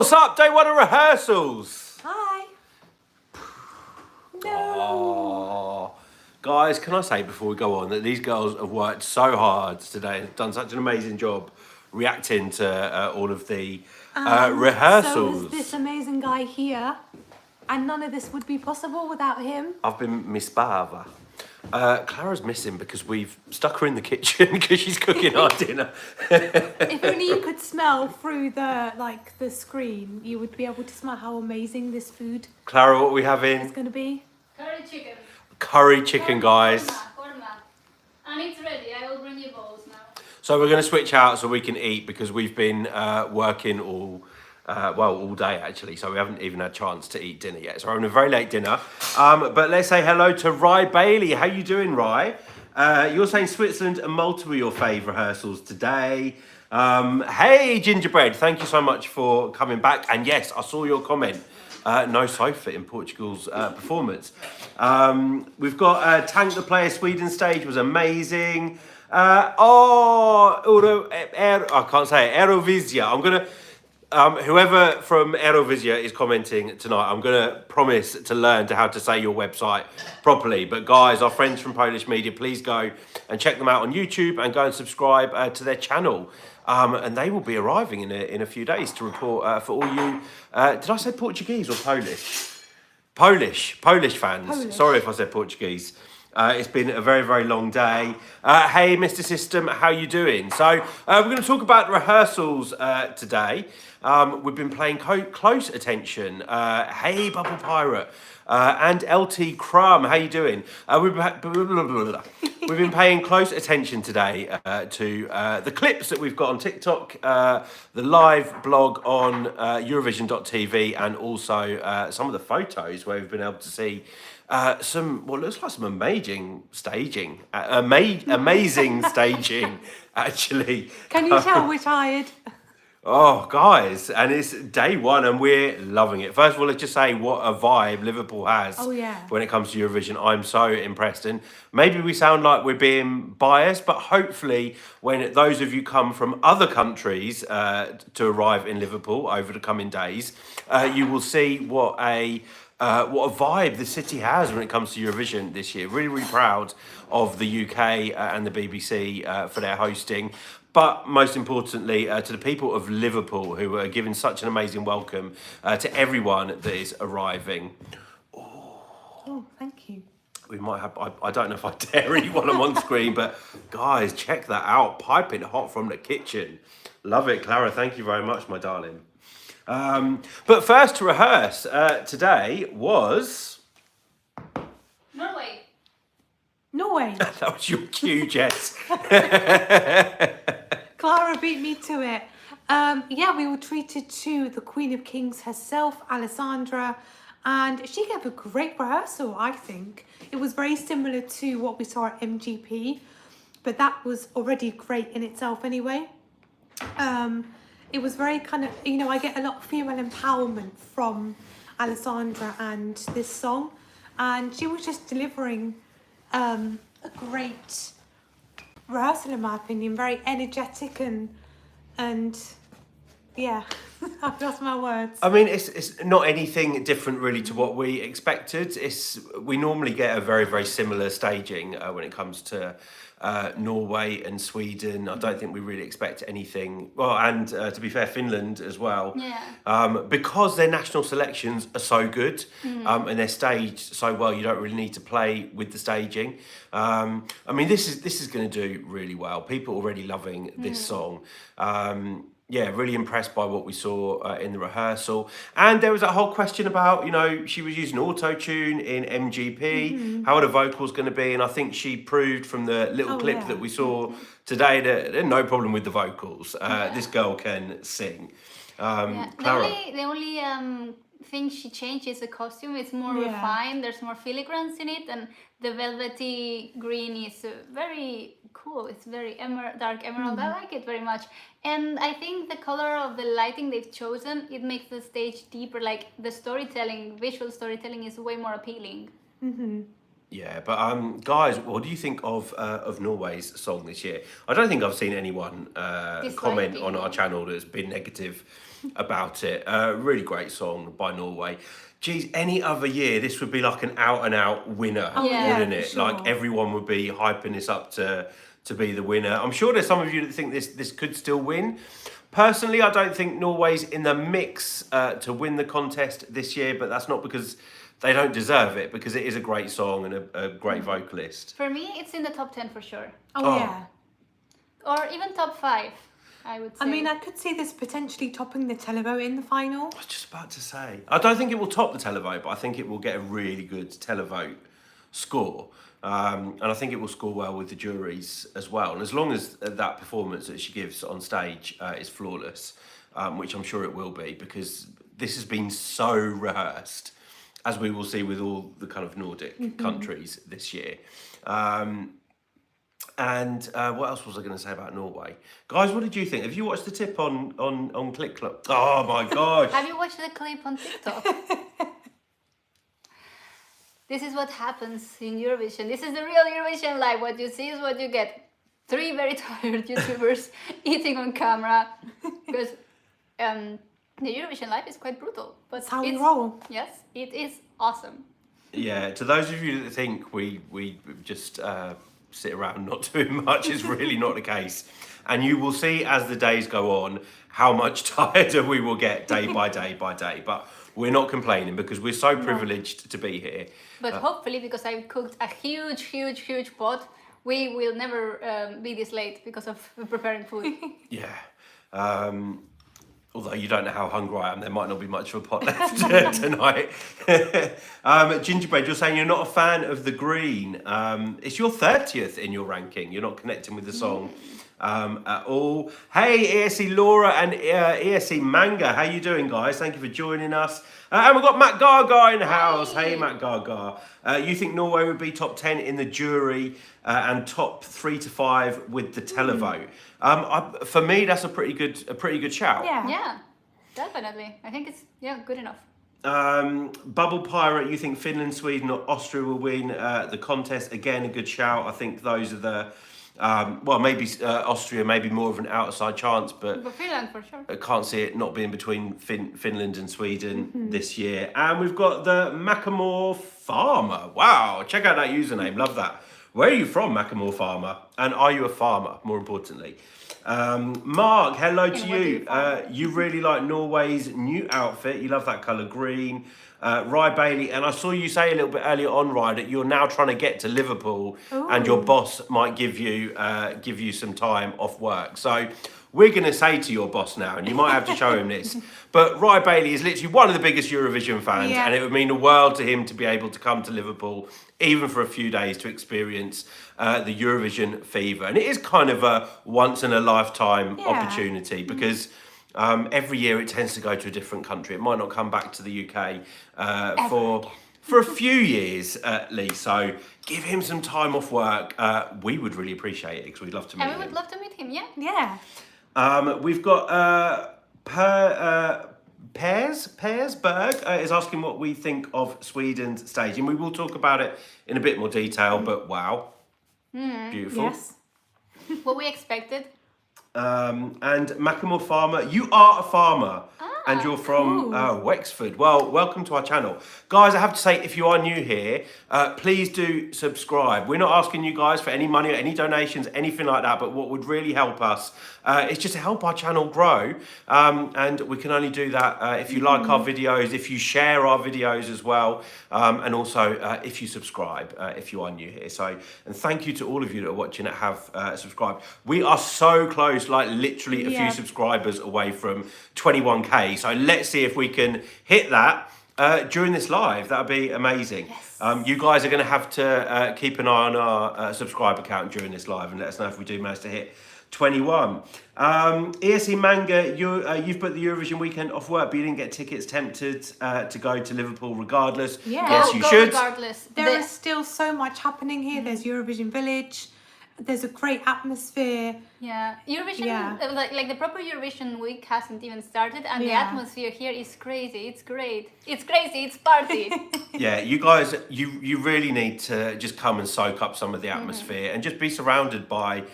What's up? Day one of rehearsals. Hi. No. Oh, guys, can I say before we go on that these girls have worked so hard today and done such an amazing job reacting to all of the rehearsals. So is this amazing guy here, and none of this would be possible without him. I've been Miss Bava. Clara's missing because we've stuck her in the kitchen because she's cooking our dinner. If only you could smell through the screen, you would be able to smell how amazing this food Clara, what are we is having? going to be. Curry chicken. Curry chicken, guys. Korma. And it's ready. I will bring you bowls now. So we're going to switch out so we can eat because we've been working all day actually. So we haven't even had a chance to eat dinner yet. So we're having a very late dinner. But let's say hello to Rye Bailey. How you doing, Rye? You're saying Switzerland and Malta were your fave rehearsals today. Hey, Gingerbread. Thank you so much for coming back. And yes, I saw your comment. No sofa in Portugal's performance. We've got Tank the Player Sweden stage was amazing. I can't say it. Eurovision. I'm gonna. Whoever from Eurovision is commenting tonight, I'm gonna promise to learn how to say your website properly. But guys, our friends from Polish Media, please go and check them out on YouTube and go and subscribe to their channel. And they will be arriving in a few days to report for all you. Did I say Portuguese or Polish? Polish fans. Polish. Sorry if I said Portuguese. It's been a very, very long day. Hey, Mr. System, how you doing? So we're going to talk about rehearsals today. We've been paying close attention. Hey, Bubble Pirate. And LT Crumb, how you doing? We've been paying close attention today to the clips that we've got on TikTok, the live blog on Eurovision.tv, and also some of the photos where we've been able to see some, what looks like some amazing staging. Amazing staging, actually. Can you tell we're tired? Oh, guys, and it's day one and we're loving it. First of all, let's just say what a vibe Liverpool has when it comes to Eurovision. I'm so impressed. And maybe we sound like we're being biased, but hopefully when those of you come from other countries to arrive in Liverpool over the coming days, you will see what a vibe the city has when it comes to Eurovision this year. Really, really proud of the UK and the BBC for their hosting. But most importantly, to the people of Liverpool who are giving such an amazing welcome to everyone that is arriving. Oh, thank you. We might have, I don't know if I dare eat while I'm on screen, but guys, check that out. Piping hot from the kitchen. Love it, Clara. Thank you very much, my darling. But first to rehearse today was... Norway. That was your cue, Jess. Clara beat me to it. We were treated to the Queen of Kings herself, Alessandra, and she gave a great rehearsal, I think. It was very similar to what we saw at MGP, but that was already great in itself anyway. It was very kind of, I get a lot of female empowerment from Alessandra and this song, and she was just delivering a great rehearsal in my opinion, very energetic and yeah, I've lost my words. I mean, it's not anything different really to what we expected. We normally get a very, very similar staging when it comes to Norway and Sweden. I don't think we really expect anything. Well, and to be fair, Finland as well. Yeah. Because their national selections are so good and they're staged so well, you don't really need to play with the staging. I mean, this is going to do really well. People are already loving this song. Really impressed by what we saw in the rehearsal. And there was that whole question about, she was using auto-tune in MGP. How are the vocals going to be? And I think she proved from the little clip that we saw today that there's no problem with the vocals. This girl can sing. Clara. The only thing she changed is the costume. It's more refined. There's more filigrance in it, and the velvety green is very cool. It's very dark emerald. I like it very much. And I think the color of the lighting they've chosen, it makes the stage deeper. Like the storytelling, visual storytelling is way more appealing. Yeah, but guys, what do you think of Norway's song this year? I don't think I've seen anyone comment on our channel that's been negative about it. Really great song by Norway. Geez, any other year this would be like an out and out winner, wouldn't it? Sure. Like everyone would be hyping this up to be the winner. I'm sure there's some of you that think this could still win. Personally, I don't think Norway's in the mix to win the contest this year, but that's not because they don't deserve it, because it is a great song and a great vocalist. For me, it's in the top 10 for sure. Oh, yeah. Or even top 5, I would say. I mean, I could see this potentially topping the televote in the final. I was just about to say. I don't think it will top the televote, but I think it will get a really good televote score. And I think it will score well with the juries as well. And as long as that performance that she gives on stage is flawless, which I'm sure it will be, because this has been so rehearsed, as we will see with all the kind of Nordic countries this year. And what else was I going to say about Norway? Guys, what did you think? Have you watched the tip on Click Club? Oh my gosh. Have you watched the clip on TikTok? This is what happens in Eurovision. This is the real Eurovision live. What you see is what you get. 3 very tired YouTubers eating on camera. Because the Eurovision live is quite brutal. But that's how we roll. Yes, it is awesome. Yeah, to those of you that think we just sit around not doing much, is really not the case. And you will see as the days go on how much tireder we will get day by day by day. But we're not complaining because we're so privileged to be here. But hopefully, because I've cooked a huge pot, we will never be this late because of preparing food. Yeah. Although you don't know how hungry I am, there might not be much of a pot left tonight. Gingerbread, you're saying you're not a fan of the green. It's your 30th in your ranking. You're not connecting with the song at all. Hey, ESC Laura and ESC Manga. How you doing, guys? Thank you for joining us. And we've got Matt Gaga in the house. Hey, Matt Gaga. You think Norway would be top 10 in the jury and top 3 to 5 with the televote? For me, that's a pretty good shout. Yeah, definitely. I think it's good enough. Bubble Pirate, you think Finland, Sweden or Austria will win the contest? Again, a good shout. I think those are the maybe Austria, maybe more of an outside chance, but Finland for sure. I can't see it not being between Finland and Sweden this year. And we've got the Macklemore Farmer. Wow, check out that username. Love that. Where are you from, Macklemore Farmer? And are you a farmer, more importantly? Mark, hello to you. You really like Norway's new outfit. You love that colour green. Rye Bailey, and I saw you say a little bit earlier on, Rye, that you're now trying to get to Liverpool. Ooh. And your boss might give you some time off work. So we're going to say to your boss now, and you might have to show him this, but Rye Bailey is literally one of the biggest Eurovision fans, and it would mean the world to him to be able to come to Liverpool, even for a few days, to experience the Eurovision fever. And it is kind of a once-in-a-lifetime opportunity, because every year it tends to go to a different country. It might not come back to the UK for a few years at least. So give him some time off work. We would really appreciate it because we'd love to meet him. And we would love to meet him, Yeah. We've got Pearsberg is asking what we think of Sweden's stage. And we will talk about it in a bit more detail, but wow. Beautiful. Yes. What we expected. And Macklemore Farmer, you are a farmer and you're from Wexford. Well, welcome to our channel. Guys, I have to say, if you are new here, please do subscribe. We're not asking you guys for any money or any donations, anything like that, but what would really help us is just to help our channel grow. And we can only do that if you like our videos, if you share our videos as well, and also if you subscribe, if you are new here. So, and thank you to all of you that are watching that have subscribed. We are so close, like literally a few subscribers away from 21k. So let's see if we can hit that during this live. That would be amazing. Yes. You guys are going to have to keep an eye on our subscriber count during this live and let us know if we do manage to hit 21. ESC Manga, you've put the Eurovision weekend off work, but you didn't get tickets. Tempted to go to Liverpool regardless. Yeah. Yes, you should. Regardless. There is still so much happening here. There's Eurovision Village. There's a great atmosphere. Yeah, Eurovision, like the proper Eurovision week hasn't even started, and the atmosphere here is crazy. It's great. It's crazy. It's party. Yeah, you guys, you really need to just come and soak up some of the atmosphere and just be surrounded by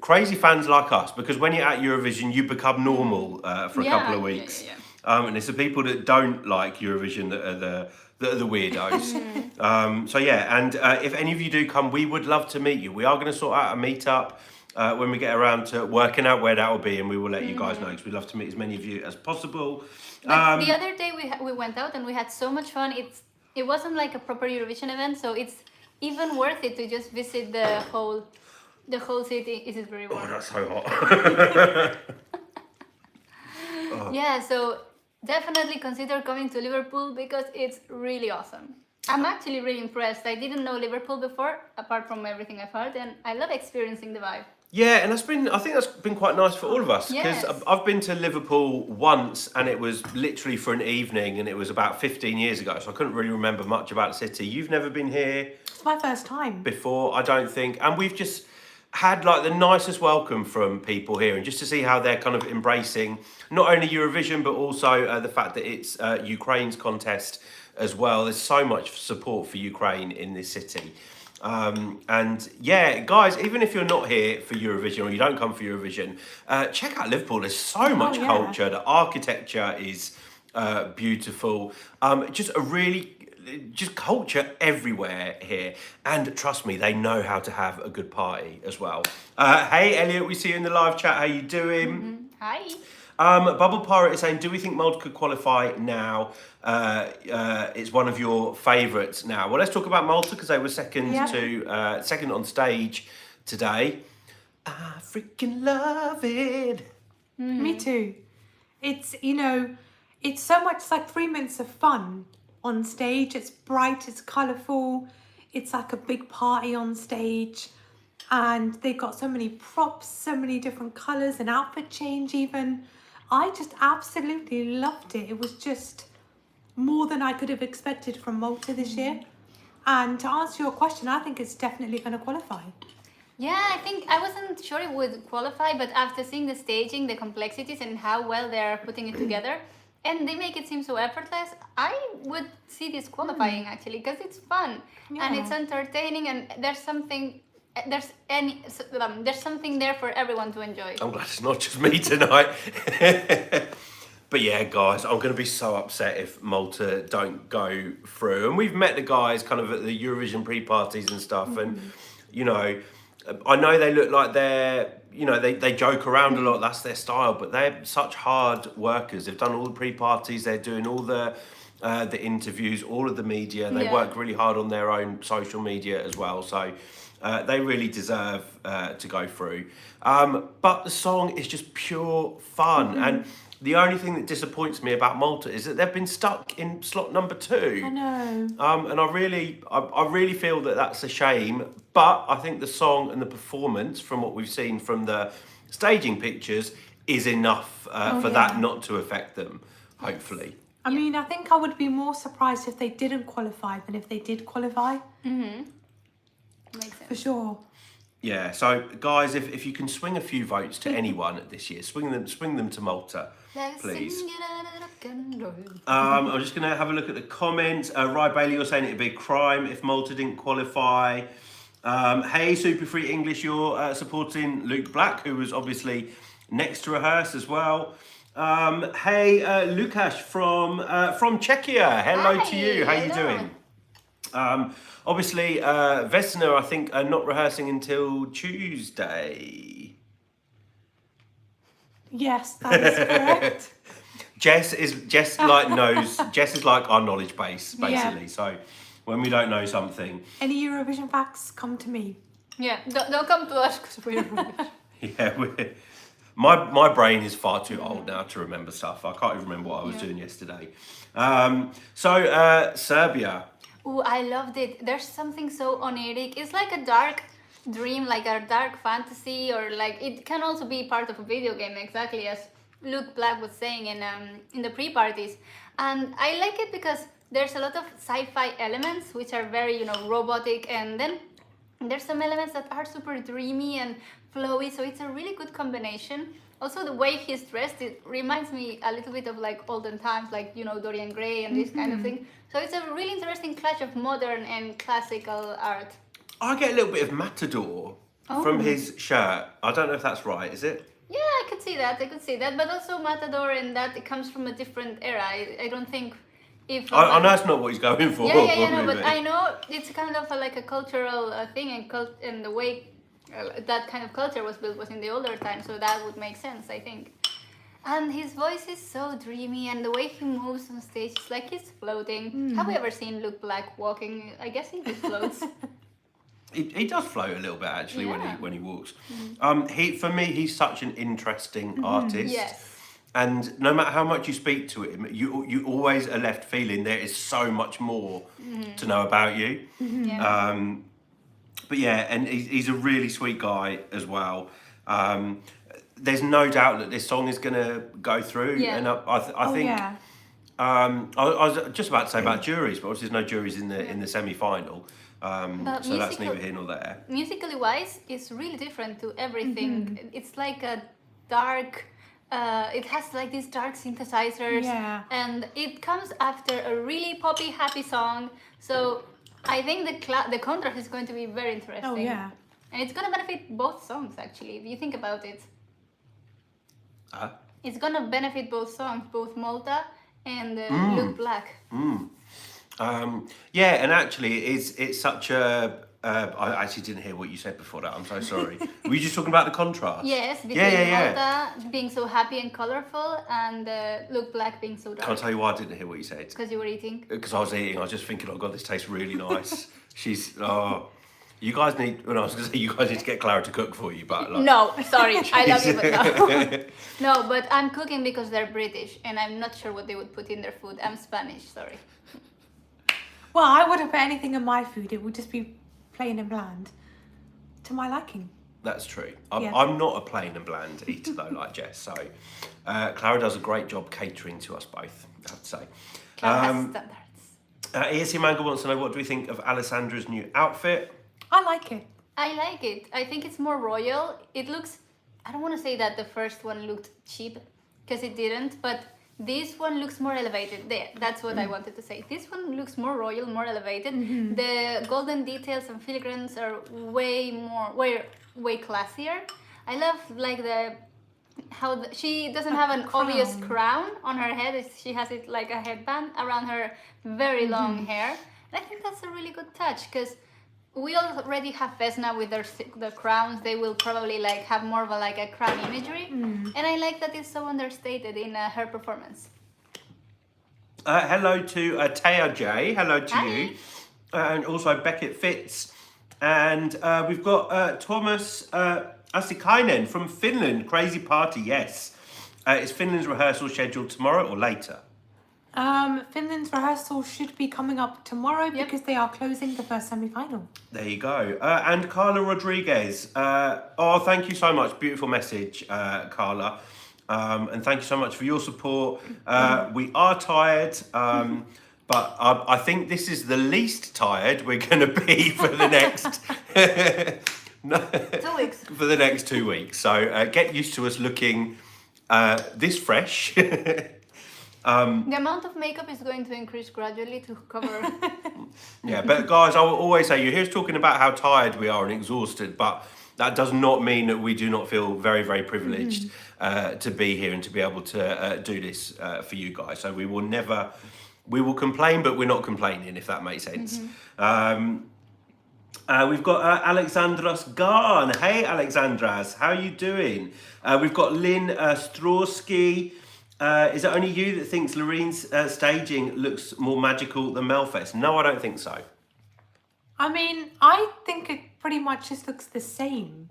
crazy fans like us. Because when you're at Eurovision, you become normal for a couple of weeks. And it's the people that don't like Eurovision that are the weirdos. So yeah, and if any of you do come, we would love to meet you. We are going to sort out a meetup when we get around to working out where that will be, and we will let you guys know, because we'd love to meet as many of you as possible. But the other day we went out and we had so much fun. It wasn't like a proper Eurovision event, so it's even worth it to just visit the whole city. It is very warm. Oh, that's so hot. Yeah, so definitely consider coming to Liverpool because it's really awesome. I'm actually really impressed. I didn't know Liverpool before, apart from everything I've heard, and I love experiencing the vibe. Yeah, and I think that's been quite nice for all of us, because I've been to Liverpool once, and it was literally for an evening, and it was about 15 years ago, so I couldn't really remember much about the city. You've never been here? It's my first time. Before, I don't think, and we've just had like the nicest welcome from people here, and just to see how they're kind of embracing not only Eurovision but also the fact that it's Ukraine's contest as well. There's so much support for Ukraine in this city. And yeah, guys, even if you're not here for Eurovision or you don't come for Eurovision, check out Liverpool. There's so much culture. The architecture is beautiful. Just culture everywhere here. And trust me, they know how to have a good party as well. Hey, Elliot, we see you in the live chat. How you doing? Hi. Bubble Pirate is saying, do we think Malta could qualify now? It's one of your favourites now. Well, let's talk about Malta, because they were second on stage today. I freaking love it. Me too. It's, it's so much like 3 minutes of fun on stage. It's bright, it's colourful, it's like a big party on stage. And they got so many props, so many different colours, and outfit change even. I just absolutely loved it. It was just more than I could have expected from Malta this year. And to answer your question, I think it's definitely going to qualify. Yeah, I think I wasn't sure it would qualify, but after seeing the staging, the complexities, and how well they're putting it together, and they make it seem so effortless, I would see this qualifying actually, because it's fun and it's entertaining, and there's something there for everyone to enjoy. I'm glad it's not just me tonight. But yeah, guys, I'm going to be so upset if Malta don't go through. And we've met the guys kind of at the Eurovision pre-parties and stuff. And, I know they look like they're, they joke around a lot. That's their style. But they're such hard workers. They've done all the pre-parties. They're doing all the interviews, all of the media. They work really hard on their own social media as well. So they really deserve to go through. But the song is just pure fun. And the only thing that disappoints me about Malta is that they've been stuck in slot number 2. I know. And I really feel that that's a shame. But I think the song and the performance, from what we've seen from the staging pictures, is enough for that not to affect them, hopefully. I mean, I think I would be more surprised if they didn't qualify than if they did qualify. Makes sense. For sure. Yeah, so guys, if you can swing a few votes to anyone this year, swing them to Malta, please. I'm just going to have a look at the comments. Rye Bailey, you're saying it'd be a crime if Malta didn't qualify. Hey, Super Free English, you're supporting Luke Black, who was obviously next to rehearse as well. Hey, Lukasz from Czechia, hello to you. How you doing? Obviously, Vesna, I think, are not rehearsing until Tuesday. Yes, that is correct. Jess is like our knowledge base, basically. Yeah. So when we don't know something, any Eurovision facts, come to me. Yeah, don't come to us because we're rubbish. Yeah, my brain is far too old now to remember stuff. I can't even remember what I was doing yesterday. So Serbia. Oh, I loved it. There's something so oniric. It's like a dark dream, like a dark fantasy, or like it can also be part of a video game, exactly as Luke Black was saying in the pre-parties. And I like it because there's a lot of sci-fi elements which are very, robotic, and then There's some elements that are super dreamy and flowy, so it's a really good combination. Also, the way he's dressed, it reminds me a little bit of like olden times, like, you know, Dorian Gray and this kind of thing. So it's a really interesting clash of modern and classical art. I get a little bit of Matador from his shirt. I don't know if that's right, is it? Yeah, I could see that. But also Matador, and that it comes from a different era. I don't think if... I know it's not what he's going for. Yeah, no, but I know it's kind of like a cultural thing, and the way that kind of culture was built was in the older times, so that would make sense, I think. And his voice is so dreamy, and the way he moves on stage, it's like he's floating. Have we ever seen Luke Black walking? I guess he just floats. He does float a little bit actually when he walks. For me, he's such an interesting artist. Yes. And no matter how much you speak to him, you always are left feeling there is so much more to know about you. Yeah. But yeah, and he's a really sweet guy as well. There's no doubt that this song is going to go through. Yeah. And I think. Yeah. I was just about to say about juries, but obviously there's no juries in the semi-final. So that's neither here nor there. Musically wise, it's really different to everything. It's like a dark. It has like these dark synthesizers, and it comes after a really poppy, happy song. So I think the contrast is going to be very interesting. Oh yeah. And it's going to benefit both songs, actually, if you think about it. It's going to benefit both songs, both Malta and Luke Black. Yeah, and actually, it's such a. I actually didn't hear what you said before that. I'm so sorry. Were you just talking about the contrast? Yes, between Malta being so happy and colorful and Luke Black being so dark. Can I tell you why I didn't hear what you said? Because you were eating. Because I was eating. I was just thinking, oh god, this tastes really nice. You guys need. Well, I was going to say you guys need to get Clara to cook for you, but like, no, sorry, I love you, but no. No, but I'm cooking because they're British, and I'm not sure what they would put in their food. I'm Spanish, sorry. Well, I wouldn't put anything in my food. It would just be plain and bland, to my liking. That's true. I'm not a plain and bland eater though, like Jess. So Clara does a great job catering to us both, I have to say. Clara has standards. ESC Manga wants to know, what do we think of Alessandra's new outfit? I like it. I like it. I think it's more royal. It looks... I don't want to say that the first one looked cheap, because it didn't, but this one looks more elevated. There, that's what I wanted to say. This one looks more royal, more elevated. The golden details and filigrans are way classier. I love like she doesn't have an obvious crown on her head. She has it like a headband around her very long hair. And I think that's a really good touch, because we already have Vesna with their crowns. They will probably like have more of a crown imagery, and I like that it's so understated in her performance. Hello to Taya J. Hello to Hi. you, and also Beckett Fitz, and we've got Thomas Asikainen from Finland. Crazy party, yes. Is Finland's rehearsal scheduled tomorrow or later? Finland's rehearsal should be coming up tomorrow because they are closing the first semi-final. There you go. And Carla Rodriguez. Thank you so much. Beautiful message, Carla. And thank you so much for your support. We are tired, but I think this is the least tired we're going to be for the next 2 weeks. For the next 2 weeks. So get used to us looking this fresh. The amount of makeup is going to increase gradually to cover. Yeah, but guys, I will always say, you hear us talking about how tired we are and exhausted, but that does not mean that we do not feel very, very privileged to be here and to be able to do this for you guys. So we will complain, but we're not complaining, if that makes sense. We've got Alexandras Garn. Hey, Alexandras, how are you doing? We've got Lynn Strawski. Is it only you that thinks Lorene's staging looks more magical than Melfest? No, I don't think so. I mean, I think it pretty much just looks the same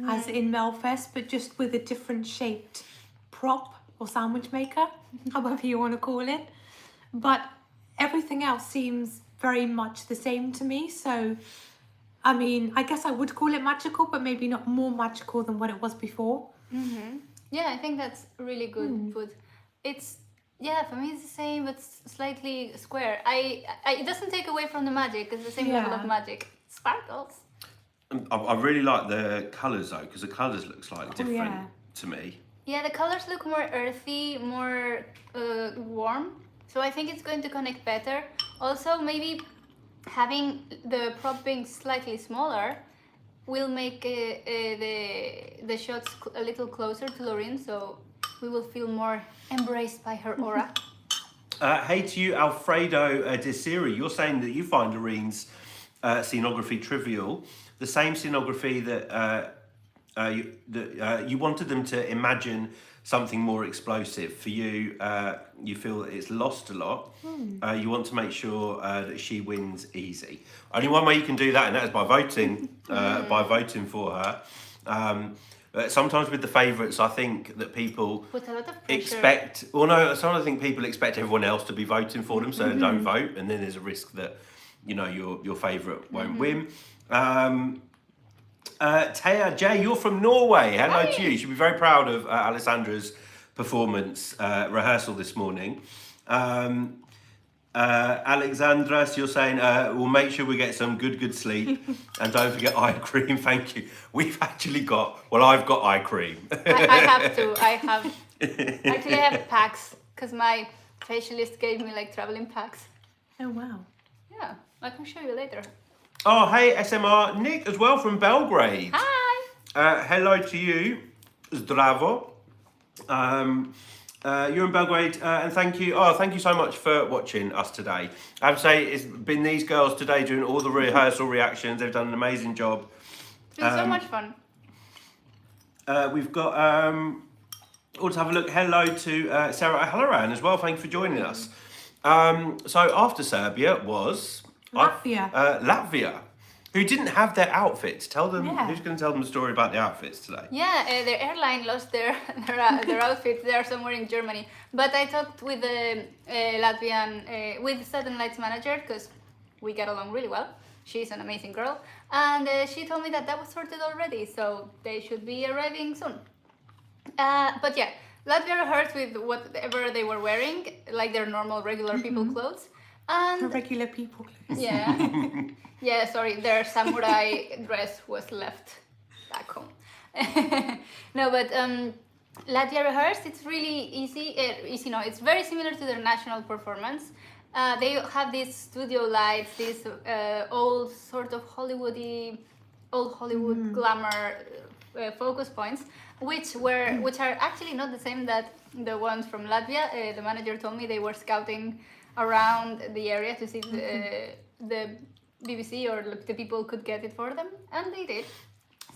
as in Melfest, but just with a different shaped prop or sandwich maker, however you want to call it. But everything else seems very much the same to me. So, I mean, I guess I would call it magical, but maybe not more magical than what it was before. Yeah, I think that's really good put. It's, for me it's the same, but slightly square. It doesn't take away from the magic. It's the same level of magic. Sparkles. I really like the colours though, because the colours look slightly different to me. Yeah, the colors look more earthy, more warm. So I think it's going to connect better. Also, maybe having the prop being slightly smaller will make the shots a little closer to Loreen, so we will feel more embraced by her aura. Hey to you, Alfredo Desiri. You're saying that you find Loreen's scenography trivial, the same scenography that you wanted them to imagine something more explosive. For you, you feel that it's lost a lot. You want to make sure that she wins easy. Only one way you can do that, and that is by voting, for her. Sometimes with the favourites, I think that people Put a lot of pressure. expect. Well, no, sometimes I think people expect everyone else to be voting for them, so they don't vote, and then there's a risk that your favourite won't win. Taya J, you're from Norway. Hello to you. You should be very proud of Alessandra's performance rehearsal this morning. Alexandra, so you're saying we'll make sure we get some good sleep, and don't forget eye cream. Thank you. We've actually got. Well, I've got eye cream. I have to. Actually, I have packs because my facialist gave me like traveling packs. Oh wow. Yeah, I can show you later. Oh, hey, SMR. Nick as well from Belgrade. Hi. Hello to you. Zdravo. You're in Belgrade, and thank you. Oh, thank you so much for watching us today. I have to say, it's been these girls today doing all the rehearsal reactions. They've done an amazing job. It's been so much fun. We've got, let's have a look. Hello to Sarah Halloran as well. Thank you for joining us. So after Serbia was... Latvia, who didn't have their outfits. Tell them, who's going to tell them the story about the outfits today? Yeah, their airline lost their outfits. They are somewhere in Germany. But I talked with the Latvian, with Sudden Lights manager, because we get along really well. She's an amazing girl. And she told me that was sorted already, so they should be arriving soon. But yeah, Latvia rehearsed with whatever they were wearing, like their normal, regular people clothes. And regular people. Yeah. Yeah, sorry, their samurai dress was left back home. No, but Latvia rehearsed, it's really easy. It's very similar to their national performance. They have these studio lights, these old sort of Hollywood glamour focus points, which are actually not the same that the ones from Latvia. The manager told me they were scouting around the area to see the BBC or the people could get it for them, and they did.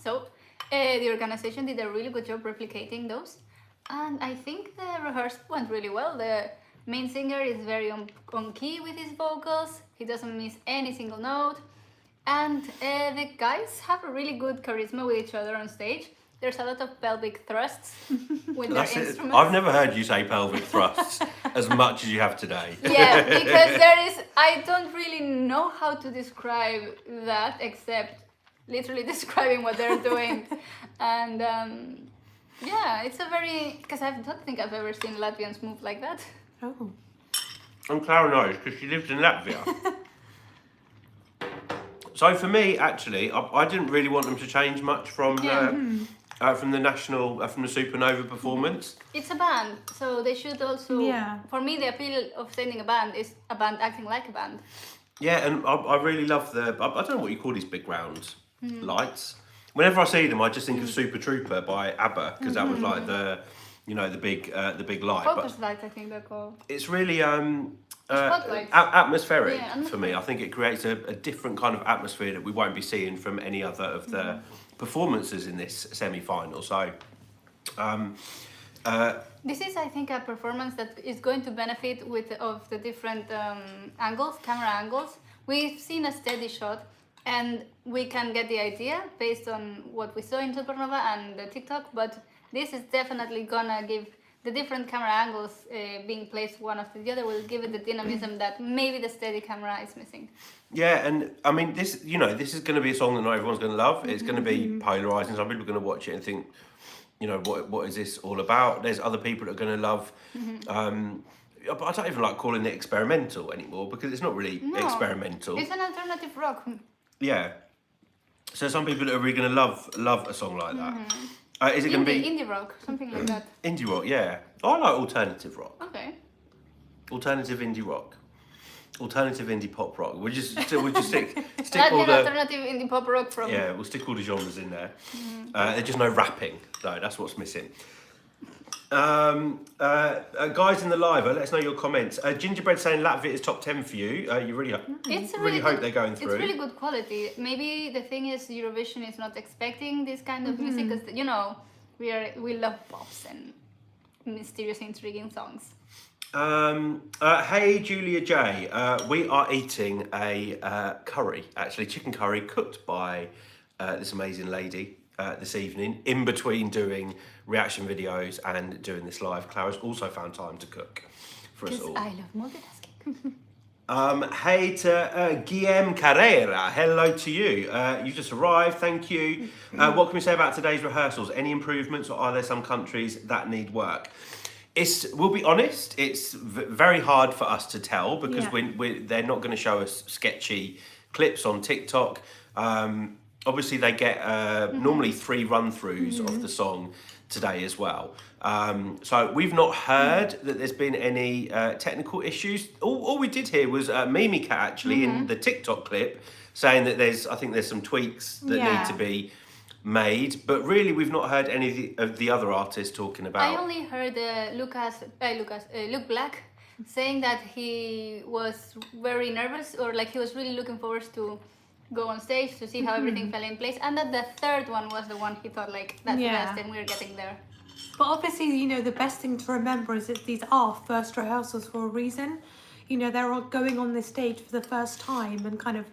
So the organization did a really good job replicating those, and I think the rehearsal went really well. The main singer is very on key with his vocals. He doesn't miss any single note, and the guys have a really good charisma with each other on stage. There's a lot of pelvic thrusts with their instruments. I've never heard you say pelvic thrusts as much as you have today. Yeah, because I don't really know how to describe that except literally describing what they're doing. And yeah, it's because I don't think I've ever seen Latvians move like that. Oh. And Clara knows because she lives in Latvia. So for me, actually, I didn't really want them to change much from from the Supernova performance. It's a band, so they should also. Yeah. For me, the appeal of sending a band is a band acting like a band. Yeah, and I really love I don't know what you call these big round lights. Whenever I see them, I just think of Super Trooper by ABBA because that was like the big light. Focus lights, I think they're called. It's really spotlights. Atmospheric for me. I think it creates a different kind of atmosphere that we won't be seeing from any other of the performances in this semi-final. So, this is, I think, a performance that is going to benefit of the different camera angles. We've seen a steady shot, and we can get the idea based on what we saw in Supernova and the TikTok. But this is definitely gonna give the different camera angles being placed one after the other will give it the dynamism that maybe the steady camera is missing. Yeah, and I mean this is going to be a song that not everyone's going to love. It's going to be polarizing. Some people are going to watch it and think, what is this all about? There's other people that are going to love. But I don't even like calling it experimental anymore because it's not really experimental. It's an alternative rock. Yeah. So some people are really going to love a song like that. Is it going to be indie rock, something like that? Indie rock, yeah. I like alternative rock. Okay. Alternative indie rock. Alternative indie pop rock. We'll just stick all Latin the alternative indie pop rock from. yeah. We'll stick all the genres in there. There's just no rapping though. That's what's missing. Guys in the live, let us know your comments. Gingerbread saying Latvia is top 10 for you. You really hope they're going through. It's really good quality. Maybe the thing is Eurovision is not expecting this kind of music because we love pops and mysterious, intriguing songs. Hey Julia J, we are eating a curry, actually chicken curry cooked by this amazing lady this evening, in between doing reaction videos and doing this live. Clara's also found time to cook for us all. I love multitasking. Hey to Guillaume Carrera, hello to you. You just arrived, thank you. What can we say about today's rehearsals? Any improvements, or are there some countries that need work? We'll be honest, it's very hard for us to tell because they're not going to show us sketchy clips on TikTok. Obviously, they get normally 3 run-through of the song today as well. So we've not heard that there's been any technical issues. All we did hear was Mimika actually in the TikTok clip saying that I think there's some tweaks that need to be made, but really we've not heard any of the other artists talking about. I only heard Luke Black saying that he was very nervous, or like he was really looking forward to go on stage to see how everything fell in place, and that the third one was the one he thought like that's the best and we're getting there. But obviously, the best thing to remember is that these are first rehearsals for a reason. They're all going on this stage for the first time and kind of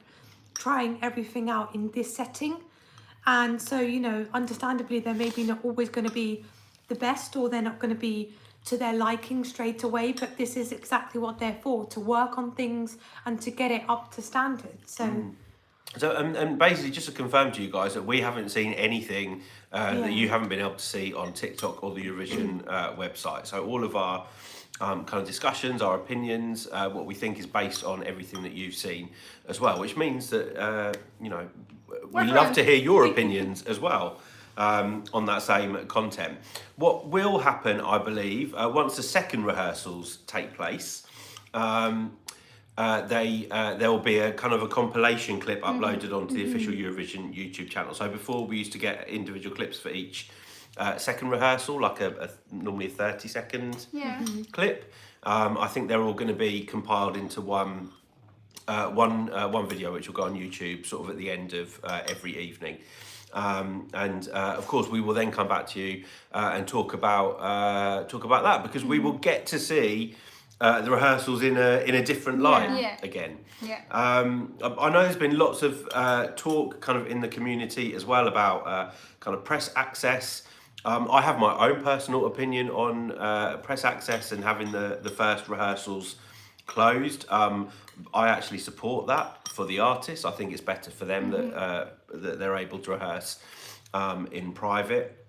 trying everything out in this setting. And so, understandably, they're maybe not always going to be the best, or they're not going to be to their liking straight away. But this is exactly what they're for, to work on things and to get it up to standard. So, and basically, just to confirm to you guys that we haven't seen anything that you haven't been able to see on TikTok or the Eurovision website. So all of our kind of discussions, our opinions, what we think is based on everything that you've seen as well, which means that, we love to hear your opinions as well on that same content. What will happen, I believe, once the second rehearsals take place, there will be a kind of a compilation clip uploaded onto the official Eurovision YouTube channel. So before we used to get individual clips for each second rehearsal, like normally a 30-second clip. I think they're all going to be compiled into one video, which will go on YouTube sort of at the end of every evening. Of course, we will then come back to you and talk about that, because we will get to see the rehearsals in a different light again. Yeah. I know there's been lots of talk kind of in the community as well about kind of press access. I have my own personal opinion on press access and having the first rehearsals closed. I actually support that for the artists. I think it's better for them that they're able to rehearse in private.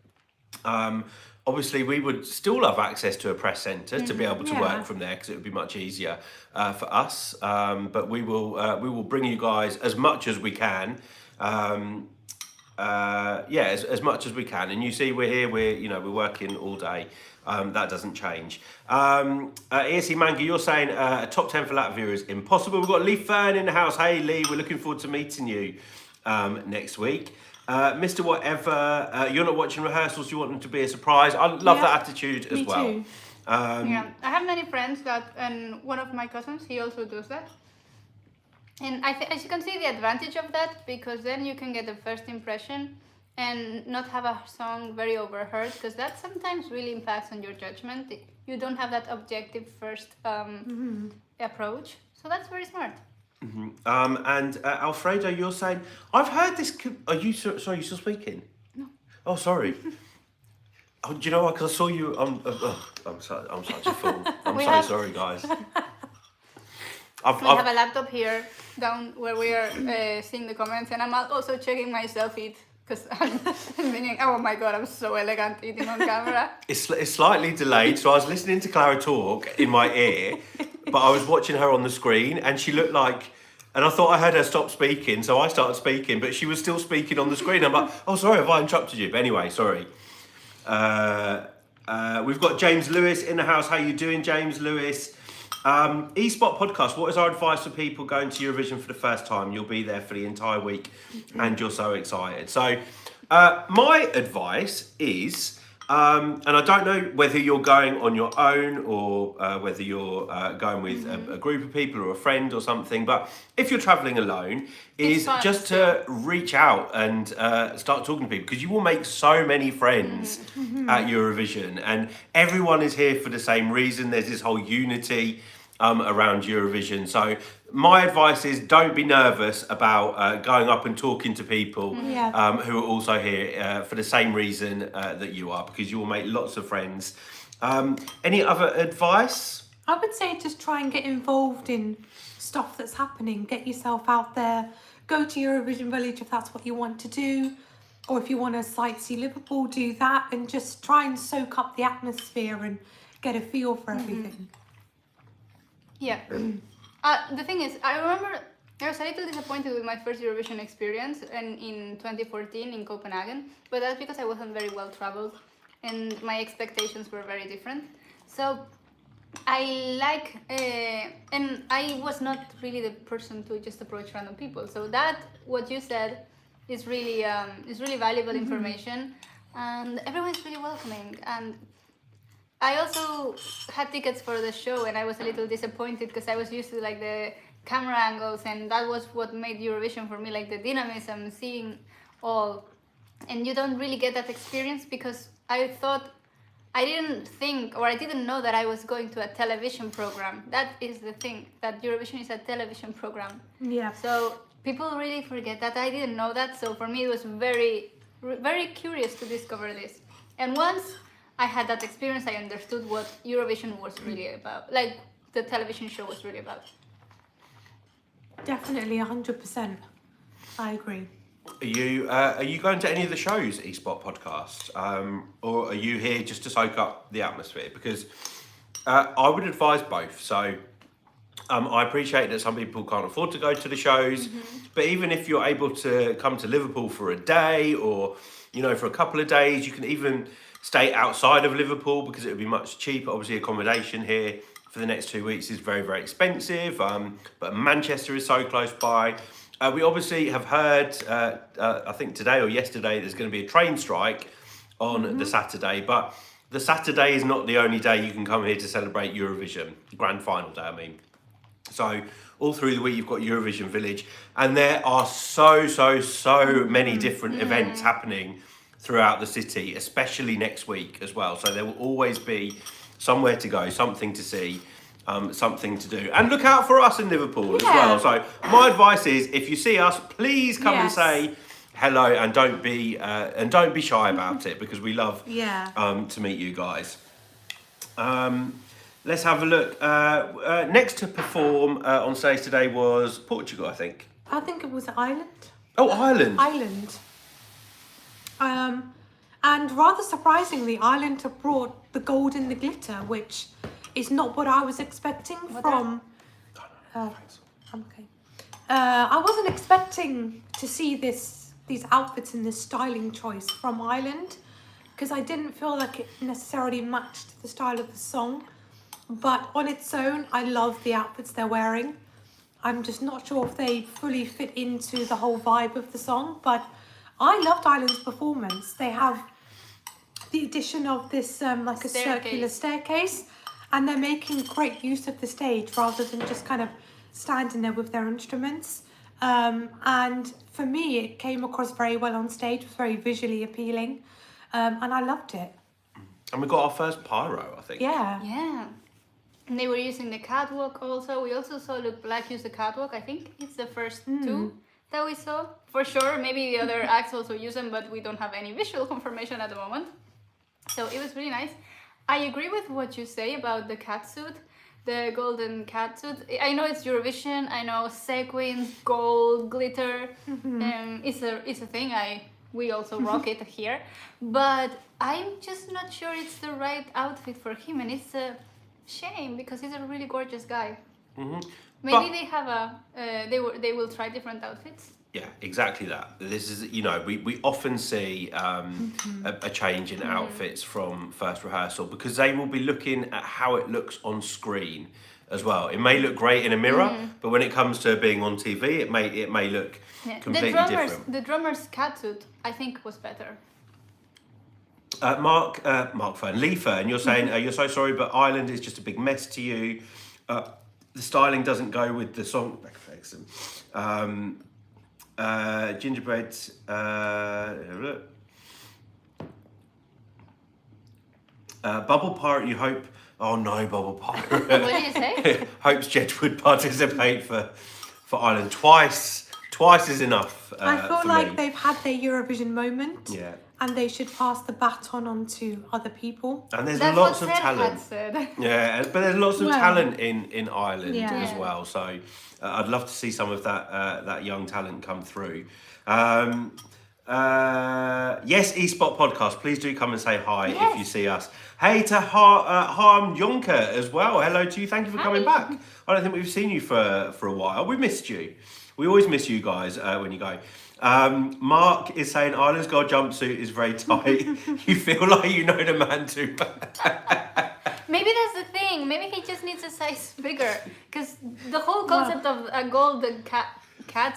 Obviously, we would still have access to a press centre to be able to work from there, because it would be much easier for us. But we will bring you guys as much as we can. As much as we can. And you see, we're here. We're working all day. That doesn't change. ESC Manga, you're saying a top 10 for Latvia is impossible. We've got Lee Fern in the house. Hey Lee, we're looking forward to meeting you next week. Mr. Whatever, you're not watching rehearsals, you want them to be a surprise. I love that attitude as well. Me too. I have many friends and one of my cousins, he also does that. And as you can see, the advantage of that, because then you can get the first impression and not have a song very overheard, because that sometimes really impacts on your judgment. You don't have that objective first approach. So that's very smart. And Alfredo, you're saying, I've heard this. Are you sorry? You still speaking? No. Oh, sorry. Oh, do you know what? Because I saw you. I'm such a fool. I'm sorry, guys. We have a laptop here down where we are seeing the comments, and I'm also checking my selfie because I'm thinking, oh my god, I'm so elegant eating on camera. It's slightly delayed, so I was listening to Clara talk in my ear, but I was watching her on the screen, and she looked like And I thought I heard her stop speaking, so I started speaking, but she was still speaking on the screen. I'm like, oh, sorry, have I interrupted you? But anyway, sorry. We've got James Lewis in the house. How you doing, James Lewis? eSpot podcast, what is our advice for people going to Eurovision for the first time? You'll be there for the entire week and you're so excited. So my advice is, and I don't know whether you're going on your own or whether you're going with a group of people or a friend or something, but if you're travelling alone, is just to reach out and start talking to people, because you will make so many friends at Eurovision, and everyone is here for the same reason. There's this whole unity around Eurovision. So my advice is, don't be nervous about going up and talking to people who are also here for the same reason that you are, because you will make lots of friends. Any other advice? I would say just try and get involved in stuff that's happening. Get yourself out there. Go to Eurovision Village if that's what you want to do. Or if you want to sightsee Liverpool, do that. And just try and soak up the atmosphere and get a feel for everything. Yeah. The thing is, I remember I was a little disappointed with my first Eurovision experience in 2014 in Copenhagen, but that's because I wasn't very well traveled and my expectations were very different. So I and I was not really the person to just approach random people. So that, what you said, is really valuable information, and everyone's really welcoming. And I also had tickets for the show, and I was a little disappointed because I was used to like the camera angles, and that was what made Eurovision for me, like the dynamism, seeing all. And you don't really get that experience because I didn't know that I was going to a television program. That is the thing, that Eurovision is a television program. Yeah. So people really forget that. I didn't know that, so for me it was very, very curious to discover this. And once I had that experience, I understood what Eurovision was really about, like the television show was really about. Definitely, 100%. I agree. Are you going to any of the shows, eSpot podcast, or are you here just to soak up the atmosphere? Because I would advise both. So I appreciate that some people can't afford to go to the shows, but even if you're able to come to Liverpool for a day, or for a couple of days, you can even stay outside of Liverpool because it would be much cheaper. Obviously, accommodation here for the next 2 weeks is very, very expensive, but Manchester is so close by. We obviously have heard, I think today or yesterday, there's going to be a train strike on the Saturday, but the Saturday is not the only day you can come here to celebrate Eurovision, grand final day, I mean. So all through the week you've got Eurovision Village, and there are so many different events happening throughout the city, especially next week as well. So there will always be somewhere to go, something to see, something to do. And look out for us in Liverpool as well. So my advice is, if you see us, please come and say hello, and don't be shy about it, because we love to meet you guys. Let's have a look. Next to perform on stage today was Portugal, I think. I think it was Ireland. Oh, Ireland. Ireland. And rather surprisingly, Ireland have brought the gold and the glitter, which is not what I was expecting from... okay. I wasn't expecting to see these outfits and this styling choice from Ireland, because I didn't feel like it necessarily matched the style of the song. But on its own, I love the outfits they're wearing. I'm just not sure if they fully fit into the whole vibe of the song, but I loved Ireland's performance. They have the addition of this like a circular staircase, and they're making great use of the stage rather than just kind of standing there with their instruments. And for me, it came across very well on stage. It was very visually appealing, and I loved it. And we got our first pyro, I think. Yeah. And they were using the catwalk also. We also saw Look Black use the catwalk. I think it's the first two that we saw. For sure, maybe the other acts also use them, but we don't have any visual confirmation at the moment. So it was really nice. I agree with what you say about the catsuit, the golden catsuit. I know it's Eurovision. I know sequins, gold, glitter. It's a thing. We also rock it here. But I'm just not sure it's the right outfit for him, and it's a shame because he's a really gorgeous guy. Maybe they have they will try different outfits. Yeah, exactly that. This is, we often see a change in outfits from first rehearsal because they will be looking at how it looks on screen as well. It may look great in a mirror, but when it comes to being on TV, it may look completely different. The drummer's catsuit, I think, was better. Mark Fern, Lee Fern, you're saying you're so sorry, but Ireland is just a big mess to you. The styling doesn't go with the song. Gingerbread. Bubble Pirate, you hope. Oh no, Bubble Pirate. What did you say? Hopes Jed would participate for Ireland twice. Twice is enough. I feel for like me. they've had their Eurovision moment. Yeah. And they should pass the baton on to other people. And there's That's lots what of Ted talent. had said. Yeah, but there's lots of talent in Ireland as Yeah. well. So I'd love to see some of that young talent come through. Yes, eSpot Podcast. Please do come and say hi if you see us. Hey to Harm Jonker as well. Hello to you. Thank you for coming back. I don't think we've seen you for a while. We missed you. We always miss you guys when you go. Mark is saying Ireland's gold jumpsuit is very tight. You feel like you know the man too bad. Maybe that's the thing. Maybe he just needs a size bigger. Because the whole concept of a gold cat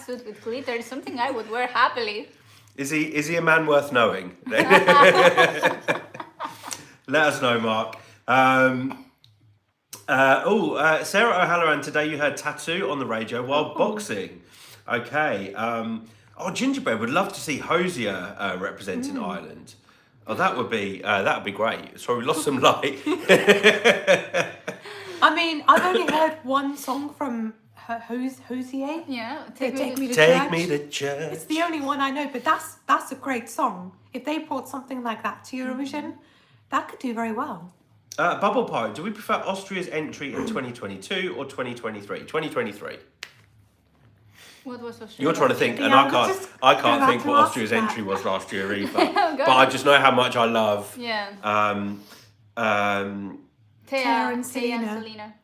suit with glitter is something I would wear happily. Is he a man worth knowing? Let us know, Mark. Sarah O'Halloran, today you heard Tattoo on the radio while boxing. Okay. Gingerbread would love to see Hosier representing Ireland. Oh, that would be great. Sorry, we lost some light. I mean, I've only heard one song from Hosier. Yeah, Take me to church. It's the only one I know, but that's a great song. If they brought something like that to Eurovision, that could do very well. Bubble Pirate, do we prefer Austria's entry in 2022 or 2023? 2023. What was Australia? You're trying to think, and Yeah, I can't think to what ask Austria's that. entry was last year either. Oh, But I just know how much I love. Yeah. Thea and Selena.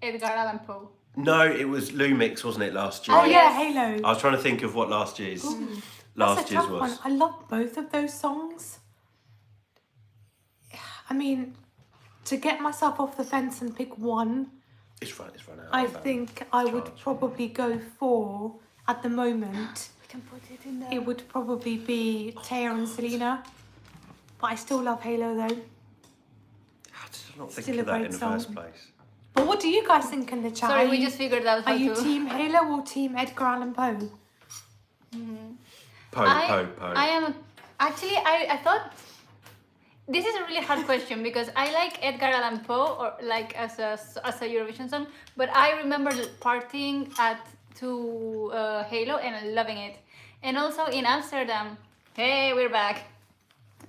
Edgar Allan Poe. No, it was Lumix, wasn't it, last year? Oh yeah, Halo. I was trying to think of what last year's That's a tough was. one. I love both of those songs. I mean, to get myself off the fence and pick one, It's run out. I think I would probably go for, at the moment, We can put it in there. it would probably be Taya and Selena. But I still love Halo though. How did I not think Still of a that great in the song. first place? But what do you guys think in the chat? Sorry, we just figured out how Are you to... team Halo or team Edgar Allan Poe? Poe. I am... Actually, I thought... This is a really hard question because I like Edgar Allan Poe or like as a Eurovision song, but I remember partying to Halo and loving it. And also in Amsterdam, hey, we're back.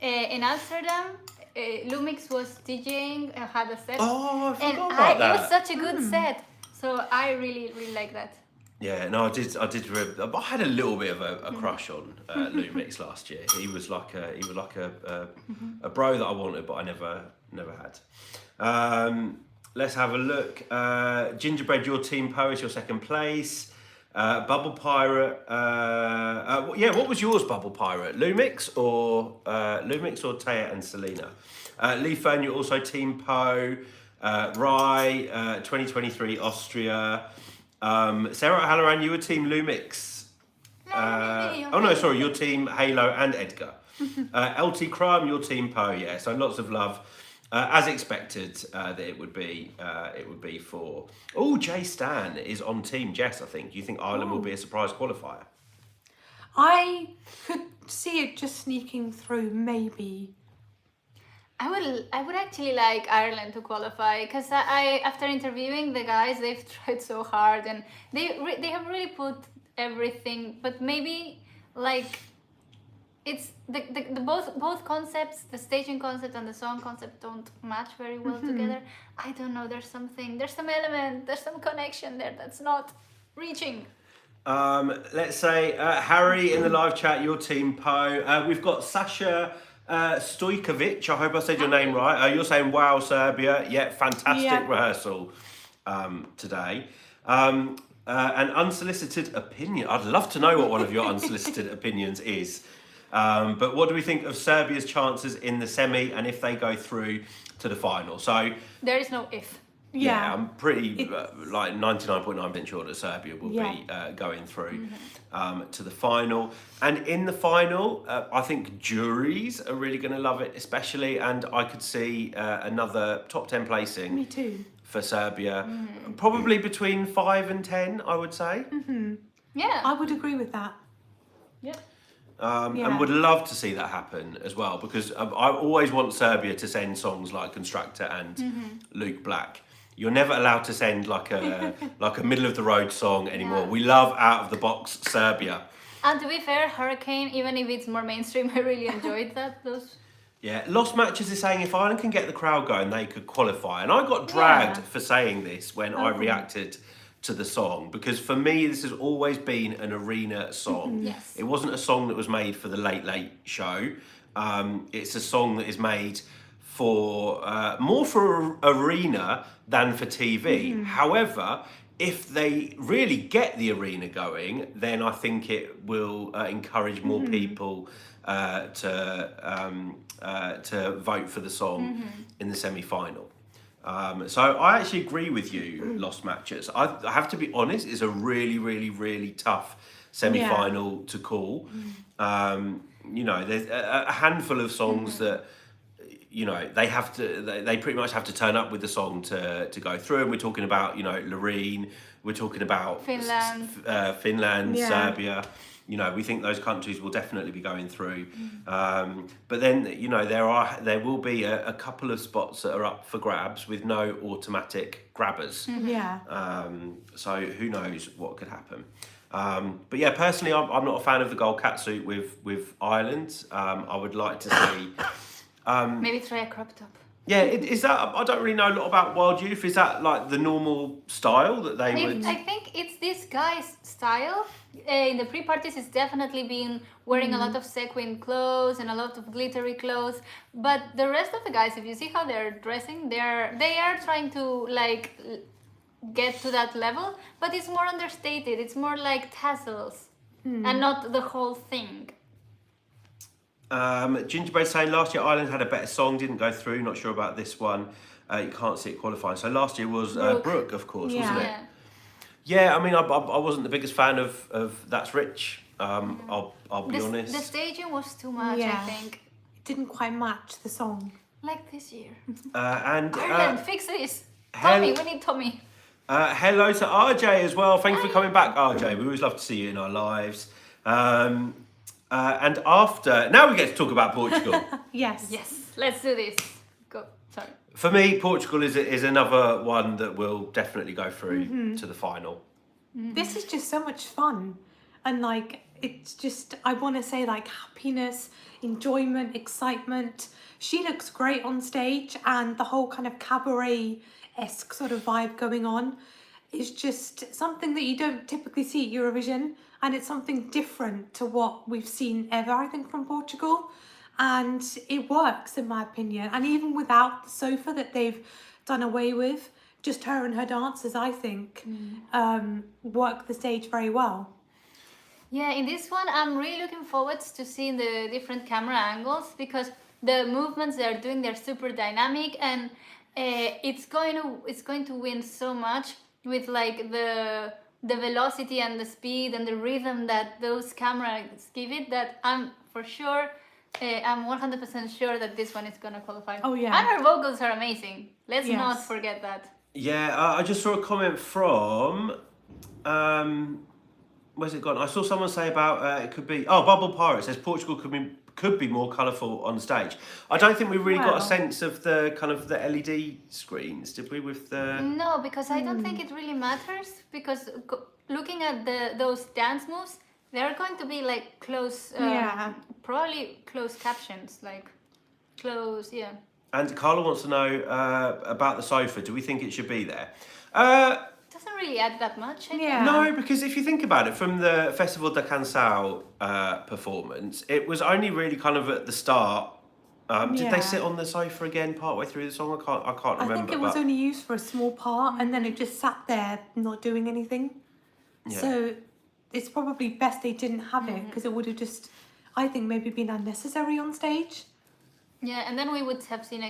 In Amsterdam, Lumix was DJing and had a set. Oh, I and forgot about that. It was such a good set. So I really, really like that. Yeah, no, I did. I had a little bit of a crush on Lumix last year. He was like a bro that I wanted, but I never had. Let's have a look. Gingerbread, your team Poe is your second place. Bubble Pirate. What was yours, Bubble Pirate? Lumix or Taya and Selena? Lee Fern, you're also team Poe. Rye, 2023 Austria. Sarah O'Halloran, you were team Lumix. Your team Halo and Edgar. LT Crumb, your team Poe. Yeah, so lots of love. As expected, that it would be for. Oh, Jay Stan is on team Jess. I think. Do you think Ireland will be a surprise qualifier? I could see it just sneaking through, maybe. I would actually like Ireland to qualify because I after interviewing the guys, they've tried so hard and they have really put everything, but maybe like it's the both concepts, the staging concept and the song concept don't match very well together. I don't know, there's some element, there's some connection there that's not reaching. Let's say Harry in the live chat, your team Poe. We've got Sasha Stojkovic, I hope I said your name right. You're saying wow, Serbia. Yeah, fantastic rehearsal today. An unsolicited opinion. I'd love to know what one of your unsolicited opinions is. But what do we think of Serbia's chances in the semi and if they go through to the final? So there is no if. Yeah, I'm pretty like 99.9% sure that Serbia will be going through to the final. And in the final, I think juries are really going to love it, especially. And I could see another top 10 placing. Me too. For Serbia, probably between 5 and 10, I would say. Yeah, I would agree with that. Yeah. And would love to see that happen as well, because I always want Serbia to send songs like Constructor and Luke Black. You're never allowed to send like a middle of the road song anymore. Yeah. We love out of the box Serbia. And to be fair, Hurricane, even if it's more mainstream, I really enjoyed those. Yeah, Lost Matches is saying if Ireland can get the crowd going, they could qualify. And I got dragged for saying this when I reacted to the song, because for me this has always been an arena song. Yes. It wasn't a song that was made for the Late Late Show. It's a song that is made for more for arena than for TV. However, if they really get the arena going, then I think it will encourage more people to vote for the song in the semi-final. So I actually agree with you, Lost Matches. I have to be honest, it's a really, really, really tough semi-final to call. You know, there's a handful of songs that, you know, they pretty much have to turn up with the song to go through. And we're talking about, you know, Loreen, we're talking about Finland, Serbia. You know, we think those countries will definitely be going through. But then, you know, there will be a couple of spots that are up for grabs with no automatic grabbers. So who knows what could happen. But yeah, personally, I'm not a fan of the gold catsuit with Ireland. I would like to see... Maybe try a crop top. Yeah, is that... I don't really know a lot about Wild Youth. Is that like the normal style that they would... I think it's this guy's style. In the pre-parties, it's definitely been wearing a lot of sequin clothes and a lot of glittery clothes. But the rest of the guys, if you see how they're dressing, they are trying to like get to that level. But it's more understated. It's more like tassels and not the whole thing. Gingerbread saying last year Ireland had a better song, didn't go through. Not sure about this one. You can't see it qualifying. So last year was Brooke, of course, wasn't it? Yeah, I mean, I wasn't the biggest fan of That's Rich. I'll be honest. The staging was too much, I think. It didn't quite match the song. Like this year. Ireland, fix this. Tommy, we need Tommy. Hello to RJ as well. Thanks for coming back, RJ. We always love to see you in our lives. And after... Now we get to talk about Portugal. Yes, let's do this. Go. Sorry. For me, Portugal is another one that will definitely go through to the final. This is just so much fun. And like, it's just, I want to say like happiness, enjoyment, excitement. She looks great on stage, and the whole kind of cabaret-esque sort of vibe going on is just something that you don't typically see at Eurovision. And it's something different to what we've seen ever, I think, from Portugal. And it works, in my opinion. And even without the sofa that they've done away with, just her and her dancers, I think, work the stage very well. Yeah, in this one, I'm really looking forward to seeing the different camera angles, because the movements they're doing, they're super dynamic, and it's going to win so much with like the velocity and the speed and the rhythm that those cameras give it, that I'm 100% sure that this one is going to qualify. Oh, yeah. And her vocals are amazing. Let's not forget that. Yeah, I just saw a comment from... where's it gone? I saw someone say about it could be... Oh, Bubble Pirate says Portugal could be more colourful on stage. I don't think we really got a sense of the kind of the LED screens, did we, with the... No, because I don't think it really matters, because looking at those dance moves, they're going to be like close, probably closed captions, like close, And Carla wants to know about the sofa. Do we think it should be there? Doesn't really add that much. No, because if you think about it, from the Festival da Canção performance, it was only really kind of at the start Did they sit on the sofa again partway through the song? I can't remember. I think it was only used for a small part, and then it just sat there not doing anything. Yeah. So it's probably best they didn't have it, because it would have just, I think, maybe been unnecessary on stage. Yeah, and then we would have seen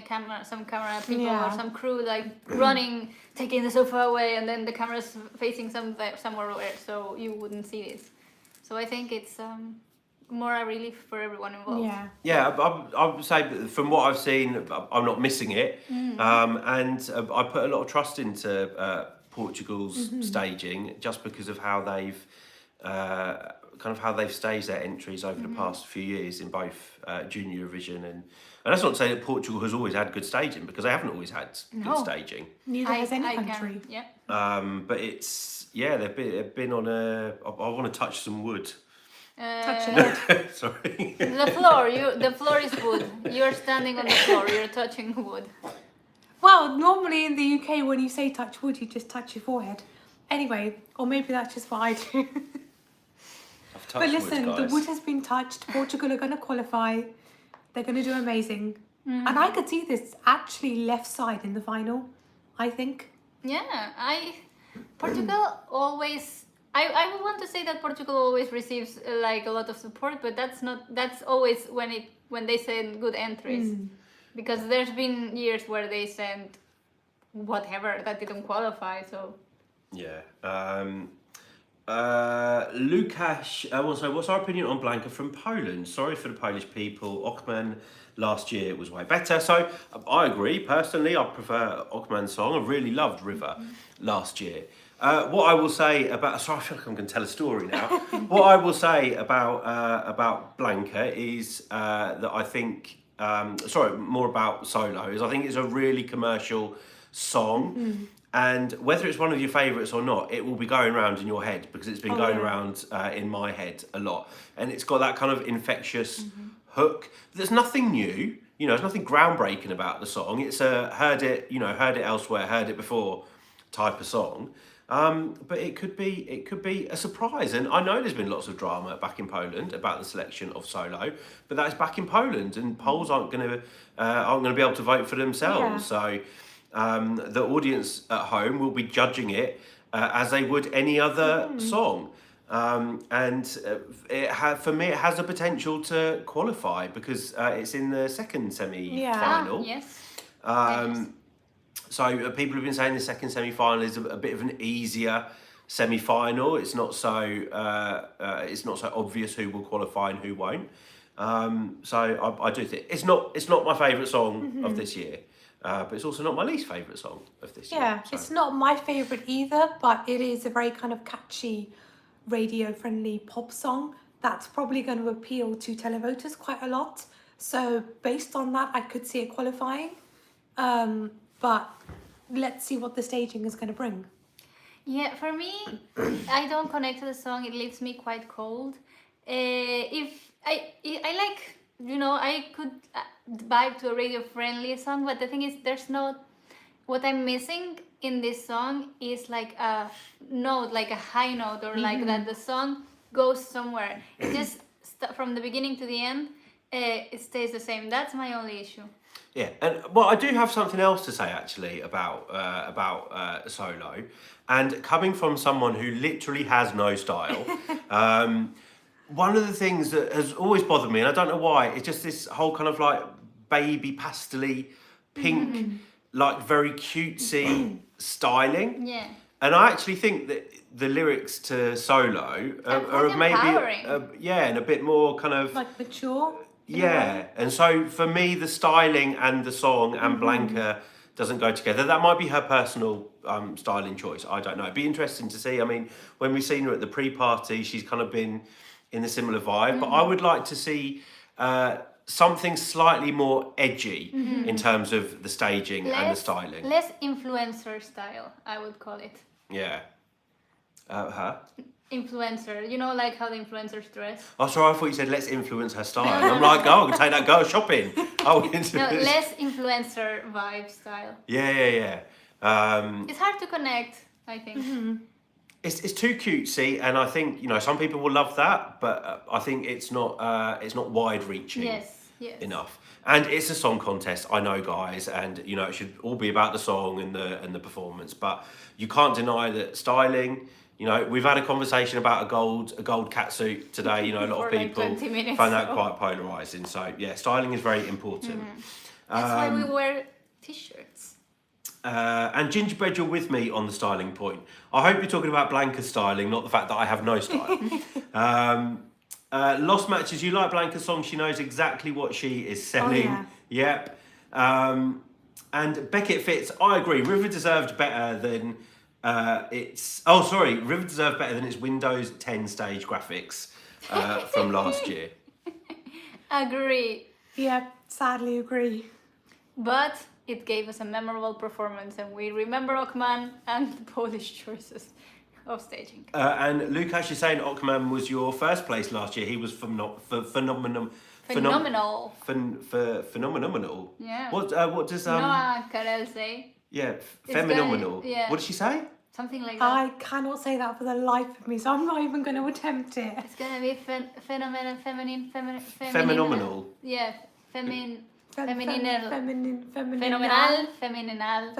some camera people or some crew like running, taking the sofa away, and then the camera's facing somewhere, so you wouldn't see this. So I think it's more a relief for everyone involved. Yeah, I would say from what I've seen, I'm not missing it, and I put a lot of trust into Portugal's staging, just because of how they've staged their entries over the past few years in both Junior Eurovision and that's not to say that Portugal has always had good staging, because they haven't always had good staging. Neither has any country. But it's they've been on a. I want to touch some wood. Touch it. Sorry. The floor is wood. You're standing on the floor. You're touching wood. Well, normally in the UK, when you say touch wood, you just touch your forehead. Anyway, or maybe that's just what I do. But listen, the wood has been touched. Portugal are going to qualify. They're going to do amazing. And I could see this actually left side in the final, I think. Yeah, Portugal always... I would want to say that Portugal always receives like a lot of support, but that's always when they send good entries. Because there's been years where they sent whatever that didn't qualify, so... Yeah. Lukasz, what's our opinion on Blanka from Poland? Sorry for the Polish people. Ochman last year was way better. So I agree. Personally, I prefer Ochman's song. I really loved River last year. What I will say about... Sorry, I feel like I'm going to tell a story now. What I will say about Blanka is that I think... more about Solo, is I think it's a really commercial song. And whether it's one of your favourites or not, it will be going around in your head, because it's been going around in my head a lot. And it's got that kind of infectious hook. There's nothing new, there's nothing groundbreaking about the song. It's a heard it elsewhere, heard it before type of song. But it could be a surprise. And I know there's been lots of drama back in Poland about the selection of Solo, but that's back in Poland, and Poles aren't going to be able to vote for themselves. So. The audience at home will be judging it as they would any other song. For me, it has the potential to qualify, because it's in the second semi-final. So people have been saying the second semi-final is a bit of an easier semi-final. It's not so obvious who will qualify and who won't. So I do think it's not my favourite song of this year. But it's also not my least favourite song of this year. Yeah, so. It's not my favourite either, but it is a very kind of catchy, radio-friendly pop song that's probably going to appeal to televoters quite a lot. So based on that, I could see it qualifying. But let's see what the staging is going to bring. Yeah, for me, I don't connect to the song. It leaves me quite cold. If I like... I could vibe to a radio-friendly song, but the thing is, what I'm missing in this song is like a note, like a high note, or like that the song goes somewhere. It just, from the beginning to the end, it stays the same. That's my only issue. Yeah, and I do have something else to say actually about Solo, and coming from someone who literally has no style. One of the things that has always bothered me, and I don't know why, it's just this whole kind of like baby pastel-y pink, like very cutesy styling. Yeah. And I actually think that the lyrics to Solo are maybe, and a bit more kind of... Like mature? Yeah, and so for me, the styling and the song and Blanka doesn't go together. That might be her personal styling choice. I don't know. It'd be interesting to see. I mean, when we've seen her at the pre-party, she's kind of been in a similar vibe. But I would like to see something slightly more edgy in terms of the staging and the styling. Less influencer style, I would call it. Yeah. Her? Influencer, like how the influencers dress. Oh, sorry, I thought you said let's influence her style. I'm like, I can take that girl shopping. Less influencer vibe style. Yeah. It's hard to connect, I think. It's too cutesy, and I think some people will love that, but I think it's not wide reaching. Yes. enough. And it's a song contest, I know, guys, and you know it should all be about the song and the performance. But you can't deny that styling. You know, we've had a conversation about a gold catsuit today. You know, a lot of people find that quite polarizing. So yeah, styling is very important. That's why we wear t-shirts. And Gingerbread, you're with me on the styling point. I hope you're talking about Blanca's styling, not the fact that I have no style. Lost Matches, you like Blanca's song. She knows exactly what she is selling. Oh, yeah. Yep. And Beckett Fits, I agree. River deserved better than River deserved better than its Windows 10 stage graphics from last year. Agree. Yeah, sadly agree. But it gave us a memorable performance, and we remember Ockman and the Polish choices of staging. And Lukasz is saying Ockman was your first place last year. He was phenomenal. Phenomenal. Phenomenal. Yeah. What does Noah Karel say? Yeah, phenomenal. Yeah. What did she say? Something like that. I cannot say that for the life of me, so I'm not even going to attempt it. It's gonna be phenomenal. Yeah, feminine. Femininal. Phenomenal. Femininal.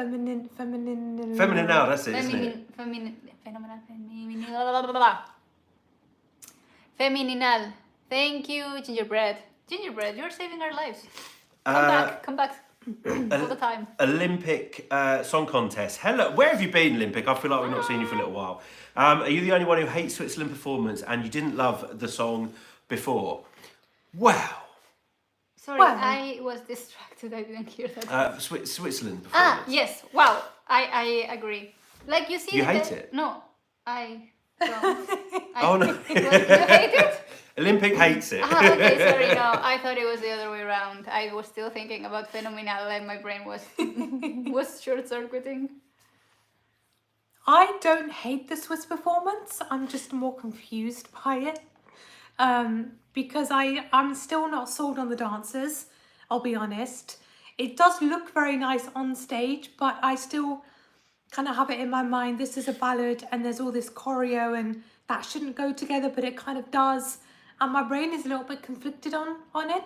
Femininal, that's it, isn't it? Femininal. Thank you, Gingerbread. Gingerbread, you're saving our lives. Come back. All the time. Olympic song contest. Hello, where have you been, Olympic? I feel like we've not seen you for a little while. Are you the only one who hates Switzerland performance and you didn't love the song before? Wow. Sorry, I was distracted. I didn't hear that. Switzerland performance. Yes. Wow. I agree. Like you see. You hate it? No, I don't. Oh no. You hate it? Olympic hates it. Okay, sorry, no. I thought it was the other way around. I was still thinking about Phenomenal and my brain was short-circuiting. I don't hate the Swiss performance. I'm just more confused by it. Because I'm still not sold on the dancers, I'll be honest. It does look very nice on stage, but I still kind of have it in my mind, this is a ballad and there's all this choreo and that shouldn't go together, but it kind of does. And my brain is a little bit conflicted on it.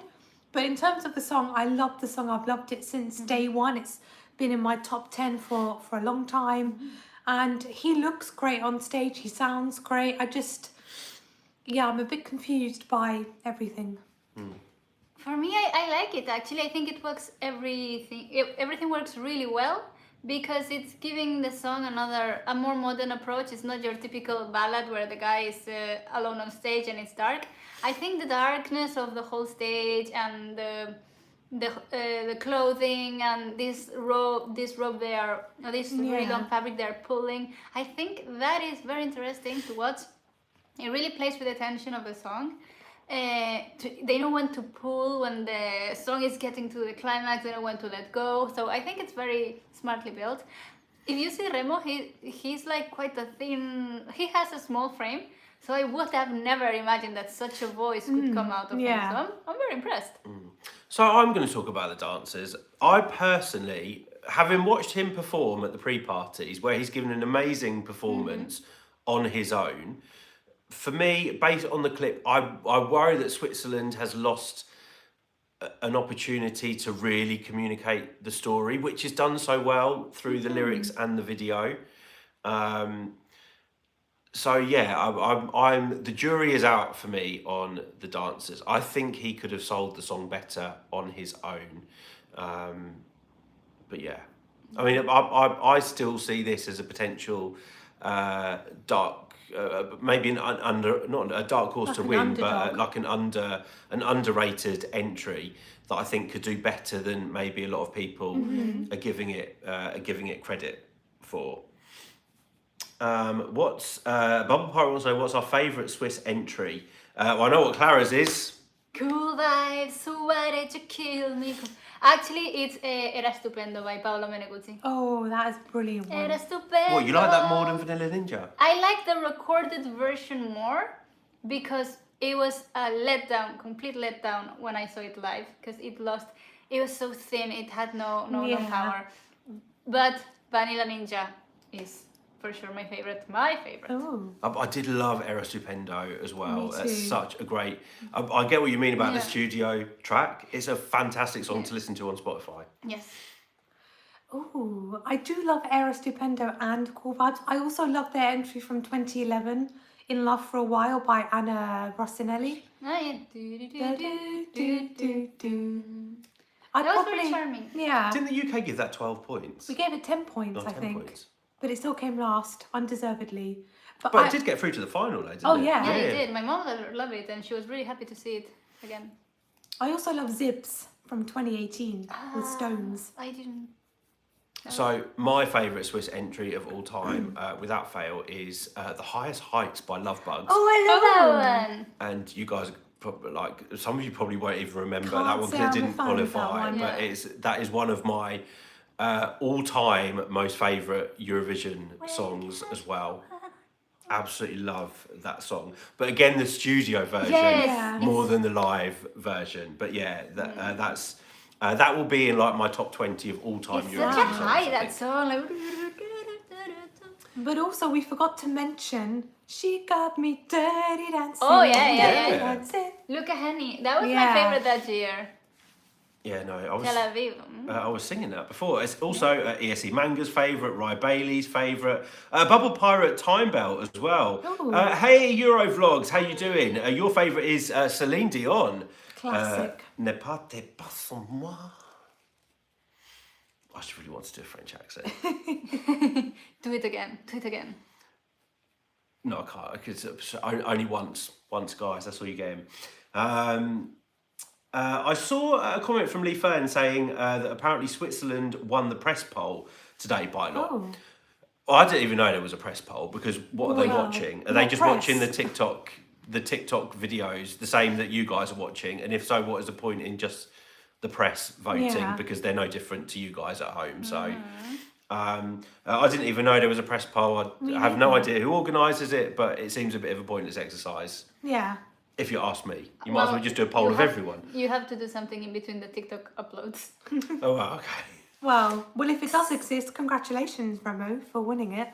But in terms of the song, I love the song. I've loved it since day one. It's been in my top 10 for a long time. And he looks great on stage. He sounds great. I'm a bit confused by everything. For me, I like it actually. I think it works everything works really well because it's giving the song a more modern approach. It's not your typical ballad where the guy is alone on stage and it's dark. I think the darkness of the whole stage and the clothing and this robe this really long fabric they're pulling. I think that is very interesting to watch. It really plays with the tension of the song. They know when to pull when the song is getting to the climax. They know when to let go. So I think it's very smartly built. If you see Remo, he's like quite a thin. He has a small frame, so I would have never imagined that such a voice could come out of him. So I'm very impressed. So I'm going to talk about the dancers. I personally, having watched him perform at the pre-parties, where he's given an amazing performance on his own. For me, based on the clip, I worry that Switzerland has lost an opportunity to really communicate the story, which is done so well through the lyrics and the video. So yeah, I'm the jury is out for me on the dancers. I think he could have sold the song better on his own. But yeah, I mean, I still see this as a potential dark. Maybe not a dark horse to win, but like an underrated entry that I think could do better than maybe a lot of people are giving it credit for. What's Bubble Pirate wants to know what's our favourite Swiss entry? Well, I know what Clara's is. Cool vibes, so why did you kill me? Actually, it's Era Stupendo by Paolo Meneguzzi. Oh, that is brilliant. Era Stupendo. What, you like that more than Vanilla Ninja? I like the recorded version more because it was a complete letdown when I saw it live because it was so thin, it had no power. But Vanilla Ninja is for sure my favorite. My favorite. Oh. I did love Era Stupendo as well. Me too. That's such a great. I get what you mean about the Yeah. studio track. It's a fantastic song to listen to on Spotify. Yes. Oh, I do love Era Stupendo and Cool Vibes. I also love their entry from 2011, In Love for a While by Anna Rossinelli. Oh, yeah. I That was very charming. Yeah. Didn't the UK give that 12 points? We gave it 10 points, No, I 10 think. points. But it still came last, undeservedly. But it did get through to the final, though, didn't it? Oh, yeah. Yeah, it did. My mom loved it, and she was really happy to see it again. I also love Zips from 2018 with Stones. I didn't. So my favourite Swiss entry of all time, without fail, is The Highest Heights by Love Bugs. Oh, I love that one. And you guys, like, some of you probably won't even remember Can't that one say because it I'm a didn't fan of that qualify. one. But Yeah. that is one of my all-time most favourite Eurovision songs as well. Absolutely love that song. But again, the studio version Yes. more than the live version. But yeah, that's that will be in like my top 20 of all-time It's Eurovision such a songs. high, I that think. song. Like... But also, we forgot to mention, She Got Me Dirty Dancing. Oh, yeah, yeah. That's it. Luca Henny. That was my Yeah. favorite that year. Yeah, no, Tel Aviv. I was singing that before. It's also ESC Manga's favourite, Rye Bailey's favourite, Bubble Pirate Time Belt as well. Ooh. Hey Euro Vlogs, how you doing? Your favourite is Celine Dion. Classic. Ne partez pas sans moi. I just really want to do a French accent. Do it again. Do it again. No, I can't. Because only once, guys. That's all you get. I saw a comment from Lee Fern saying that apparently Switzerland won the press poll today by a lot. Oh. Well, I didn't even know there was a press poll because what are they Well, watching? Are they what just press? watching the TikTok videos, the same that you guys are watching? And if so, what is the point in just the press voting? Yeah. Because they're no different to you guys at home. So I didn't even know there was a press poll. I have no idea who organises it, but it seems a bit of a pointless exercise. Yeah. If you ask me, you might as well just do a poll of everyone. You have to do something in between the TikTok uploads. Oh, wow, okay. Well, if it does exist, congratulations, Remo, for winning it.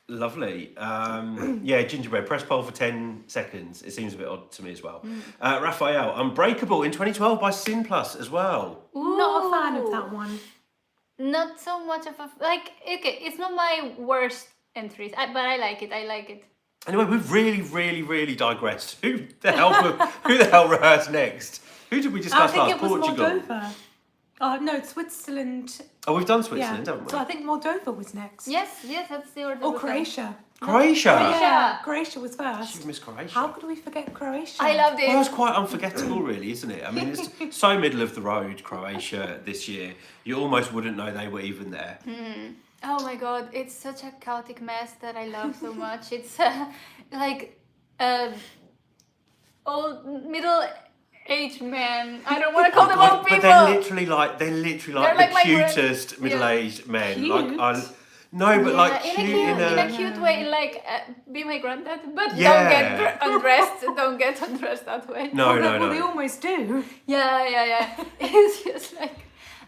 Lovely. Yeah, gingerbread press poll for 10 seconds. It seems a bit odd to me as well. Raphael, Unbreakable in 2012 by Sin Plus as well. Not a fan of that one. Not so much of a okay. It's not my worst entries, but I like it. I like it. Anyway, we've really digressed. Who the hell rehearsed next? Who did we discuss I think last? it was Portugal. Moldova. No, Switzerland. Oh, we've done Switzerland, Yeah. haven't we? So I think Moldova was next. Yes, that's the order. Or we Croatia. Croatia. Yeah, Croatia was first. You've missed Croatia. How could we forget Croatia? I loved it. Well, it's quite unforgettable, really, isn't it? I mean, it's so middle of the road, Croatia, this year. You almost wouldn't know they were even there. Oh my god, it's such a chaotic mess that I love so much. It's like old middle-aged men. I don't want to call them old people. But they're literally like They're the like my cutest middle-aged men. Cute? Like no, but like in cute in a cute way, like be my granddad, but Yeah. don't get undressed. Don't get undressed that way. No, Well, they almost do. Yeah. It's just like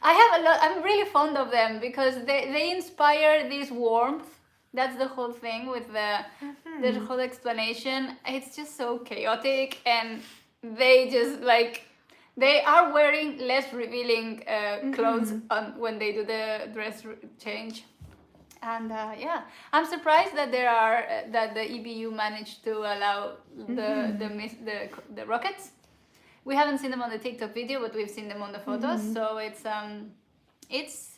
I have a lot. I'm really fond of them because they inspire this warmth. That's the whole thing with the whole explanation. It's just so chaotic, and they just like they are wearing less revealing clothes on when they do the dress change. And yeah, I'm surprised that that the EBU managed to allow the rockets. We haven't seen them on the TikTok video, but we've seen them on the photos. So it's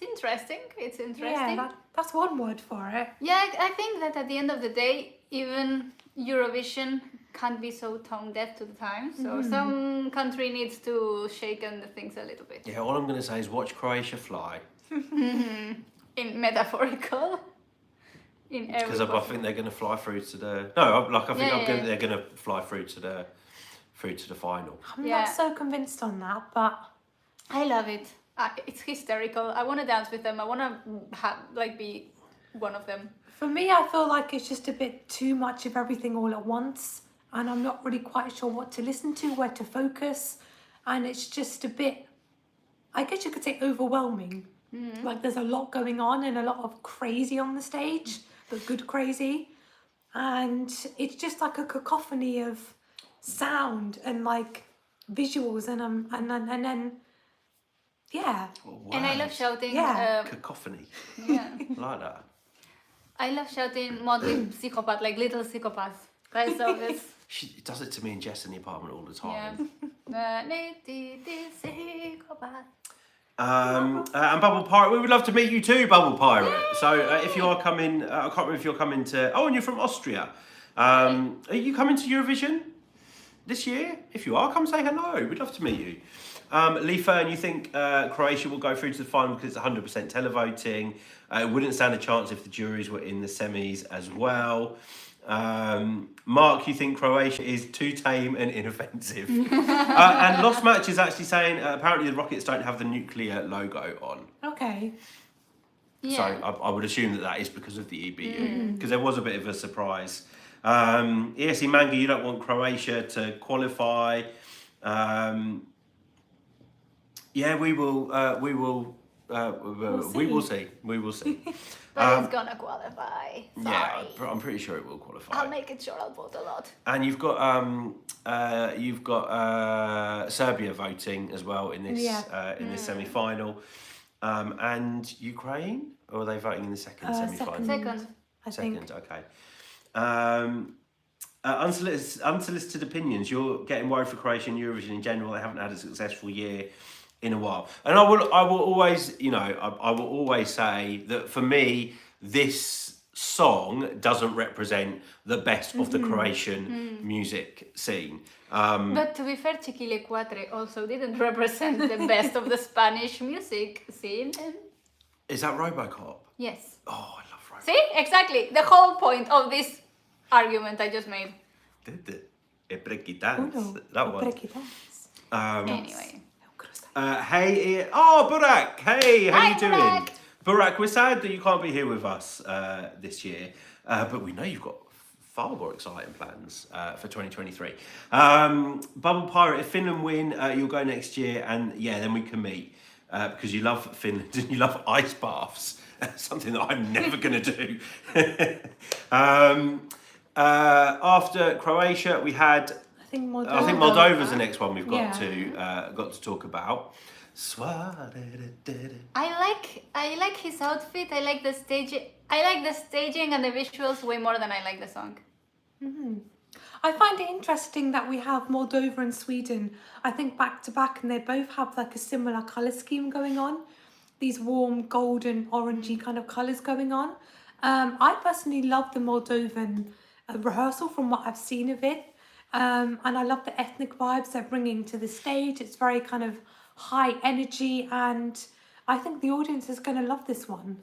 interesting. It's interesting. Yeah, that's one word for it. Yeah, I think that at the end of the day, even Eurovision can't be so tone deaf to the time. So some country needs to shake on the things a little bit. Yeah, all I'm going to say is watch Croatia fly. In metaphorical. In every Because I possible- think they're going to fly through to the... No, like I think Yeah. they're going to fly through to the final. I'm Yeah. not so convinced on that, but I love it. It's hysterical. I want to dance with them. I want to be one of them. for me, I feel like it's just a bit too much of everything all at once, and I'm not really quite sure what to listen to, where to focus, and it's just a bit, I guess you could say, overwhelming. Like there's a lot going on and a lot of crazy on the stage. but good crazy. And it's just like a cacophony of sound and like visuals and then yeah. Oh, And I love words. shouting. Yeah. Cacophony. Yeah. I like that. I love shouting Motley Psychopath, like little psychopaths. That song is. She does it to me and Jess in the apartment all the Yeah. time. Psychopath. And Bubble Pirate, we would love to meet you too, Bubble Pirate. So if you are coming, I can't remember if you're coming to. Oh, and you're from Austria. Are you coming to Eurovision this year? If you are, come say hello. We'd love to meet you. Lee Fern, you think Croatia will go through to the final because it's 100% televoting? It wouldn't stand a chance if the juries were in the semis as well. Mark, you think Croatia is too tame and inoffensive? And Lost Match is actually saying apparently the Rockets don't have the nuclear logo on. Okay. Yeah. So I would assume that is because of the EBU, because there was a bit of a surprise. ESC Manga, you don't want Croatia to qualify. Yeah, we will see. We will see. But it's gonna qualify. Sorry. Yeah, I'm pretty sure it will qualify. I'll make it sure I'll vote a lot. And you've got Serbia voting as well in this semi-final, and Ukraine, or are they voting in the second semi-final? Second. Second, okay. Unsolicited opinions. You're getting worried for Croatia and Eurovision in general. They haven't had a successful year in a while, and I will always, I will always say that for me, this song doesn't represent the best of the Croatian music scene. But to be fair, Chiquile Cuatre also didn't represent the best of the Spanish music scene. Is that RoboCop? Yes. Oh, I love RoboCop. See, exactly the whole point of this argument I just made. Did it? That one. Anyway. Hey, Burak. Hey, how Hi, you doing? Burak. Burak, we're sad that you can't be here with us this year, but we know you've got far more exciting plans for 2023. Bubble Pirate, if Finland win, you'll go next year, and yeah, then we can meet because you love Finland and you love ice baths. Something that I'm never going to do. After Croatia, we had. I think Moldova's the next one we've got to talk about. I like his outfit. I like the staging and the visuals way more than I like the song. I find it interesting that we have Moldova and Sweden, I think back to back, and they both have like a similar colour scheme going on. These warm golden orangey kind of colours going on. I personally love the Moldovan rehearsal from what I've seen of it. And I love the ethnic vibes they're bringing to the stage. It's very kind of high energy, and I think the audience is going to love this one.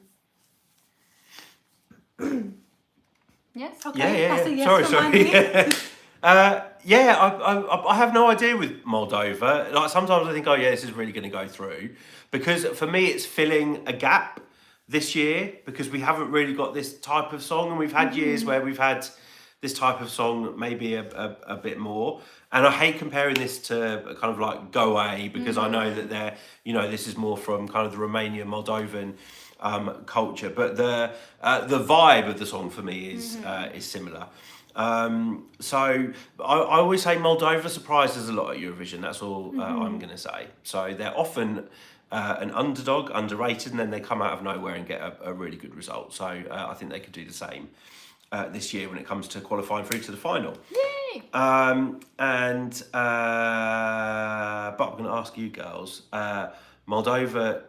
Yes. Okay. Yeah. That's a yes Sorry. I have no idea with Moldova. Like sometimes I think, oh yeah, this is really going to go through, because for me it's filling a gap this year because we haven't really got this type of song, and we've had years where we've had this type of song maybe a bit more. And I hate comparing this to kind of like Go A, because I know that they're, this is more from kind of the Romanian, Moldovan culture. But the vibe of the song for me is similar. So I always say Moldova surprises a lot at Eurovision. That's all I'm going to say. So they're often an underdog, underrated, and then they come out of nowhere and get a really good result. So I think they could do the same this year when it comes to qualifying through to the final. Yay! But I'm going to ask you girls, Moldova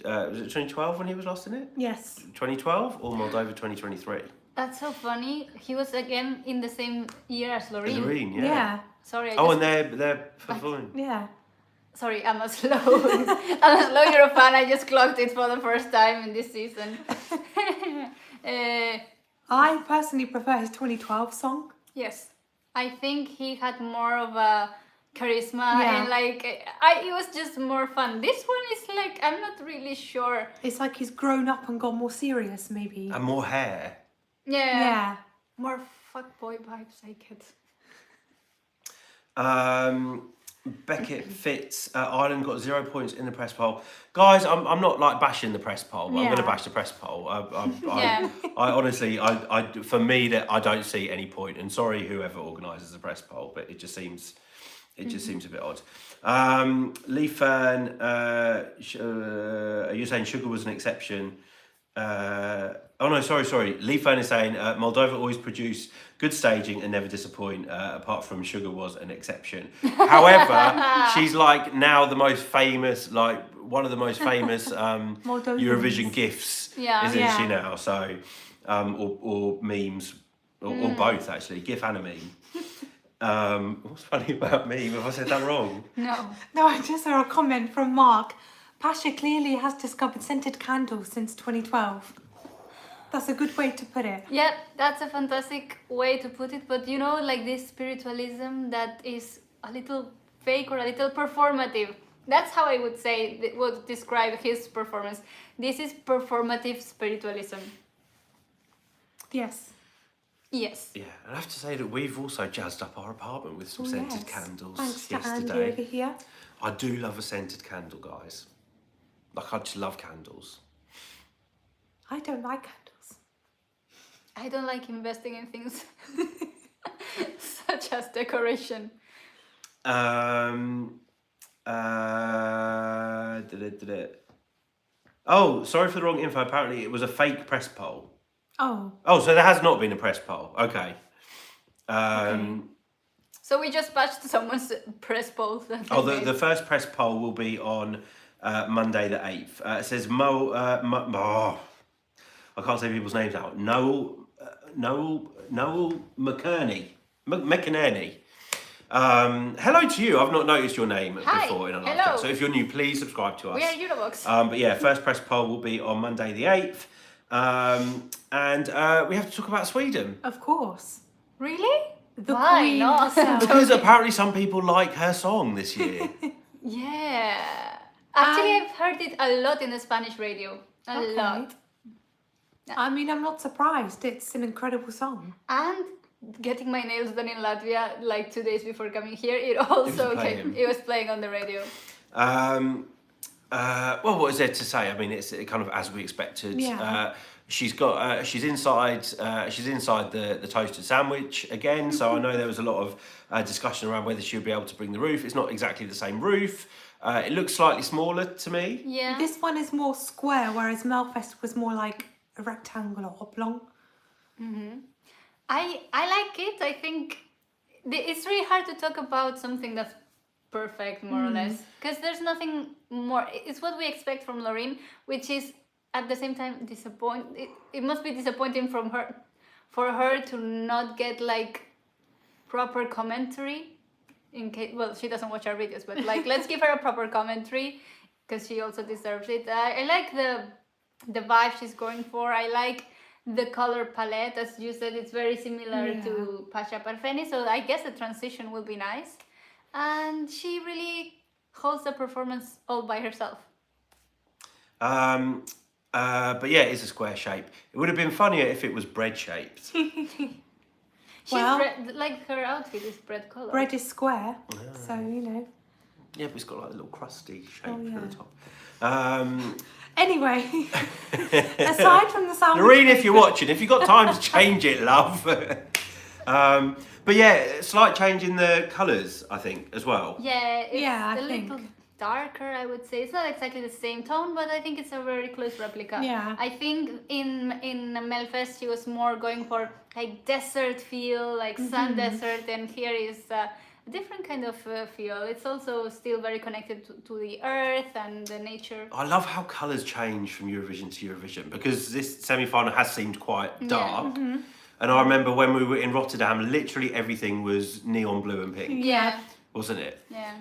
was it 2012 when he was last in it? Yes. 2012 or Moldova 2023? That's so funny. He was again in the same year as Loreen. Loreen, yeah. Yeah. Sorry. And they're performing. Yeah. Sorry, I'm a slow. I'm a slow Euro fan. I just clocked it for the first time in this season. I personally prefer his 2012 song. Yes, I think he had more of a charisma and it was just more fun. This one is like, I'm not really sure. It's like he's grown up and got more serious, maybe. And more hair. Yeah. More fuckboy vibes I get. Beckett Fitz, Ireland got 0 points in the press poll. Guys, I'm not like bashing the press poll, but I'm going to bash the press poll. I honestly, for me, that I don't see any point. And sorry, whoever organises the press poll, but it just seems a bit odd. Lee Fern, you're saying sugar was an exception. Oh no, sorry. Lee Fern is saying Moldova always produce good staging and never disappoint. Apart from Sugar was an exception. However, she's like now the most famous, like one of the most famous Eurovision gifts, isn't she now? So, or memes, or both actually, GIF and a meme. What's funny about me? Have I said that wrong? No, I just saw a comment from Mark. Pasha clearly has discovered scented candles since 2012. That's a good way to put it. Yeah, that's a fantastic way to put it. But you know, like this spiritualism that is a little fake or a little performative. That's how I would say, would describe his performance. This is performative spiritualism. Yes. Yes. Yeah, and I have to say that we've also jazzed up our apartment with some scented candles Thanks to yesterday. Andy over here. I do love a scented candle, guys. Like, I just love candles. I don't like candles. I don't like investing in things such as decoration. Oh, sorry for the wrong info. Apparently, it was a fake press poll. Oh, so there has not been a press poll. Okay. So we just patched someone's press poll. The first press poll will be on Monday the 8th. It says I can't say people's names out. Noel McInerney. Hello to you. I've not noticed your name before in a live chat. So if you're new, please subscribe to us. We are Eurobox. But yeah, first press poll will be on Monday the 8th. And we have to talk about Sweden. of course. Really? The Why Queen not? herself. Because apparently some people like her song this year. Yeah. Actually, I've heard it a lot in the Spanish radio. A lot. I mean, I'm not surprised. It's an incredible song. And getting my nails done in Latvia like 2 days before coming here, it also it was playing on the radio. Well, what is there to say? I mean, it's kind of as we expected. Yeah. She's inside the toasted sandwich again. So I know there was a lot of discussion around whether she would be able to bring the roof. It's not exactly the same roof. It looks slightly smaller to me. Yeah. This one is more square, whereas Melfest was more like a rectangle or oblong. Mm-hmm. I like it. I think it's really hard to talk about something that's perfect, more or less, because there's nothing more. It's what we expect from Loreen, which is at the same time it must be disappointing for her to not get like proper commentary. In case, well, she doesn't watch our videos, but like let's give her a proper commentary because she also deserves it. I like the vibe she's going for. I like the color palette, as you said, it's very similar to Pasha Parfeni, so I guess the transition will be nice. And she really holds the performance all by herself. But yeah, it's a square shape. It would have been funnier if it was bread shaped. Like her outfit is bread color. Bread is square, so you know. Yeah, but it's got like a little crusty shape at the top. Anyway, aside from the sound, Loreen, if you're watching, if you've got time to change it, love. But yeah, slight change in the colours, I think, as well. Yeah, it's I a think. little darker, I would say. It's not exactly the same tone, but I think it's a very close replica. Yeah. I think in Melfest she was more going for like desert feel, like sun desert, and here is a different kind of feel. It's also still very connected to the earth and the nature. I love how colours change from Eurovision to Eurovision, because this semi-final has seemed quite dark. Mm-hmm. And I remember when we were in Rotterdam, literally everything was neon blue and pink. Yeah. Wasn't it? Yeah.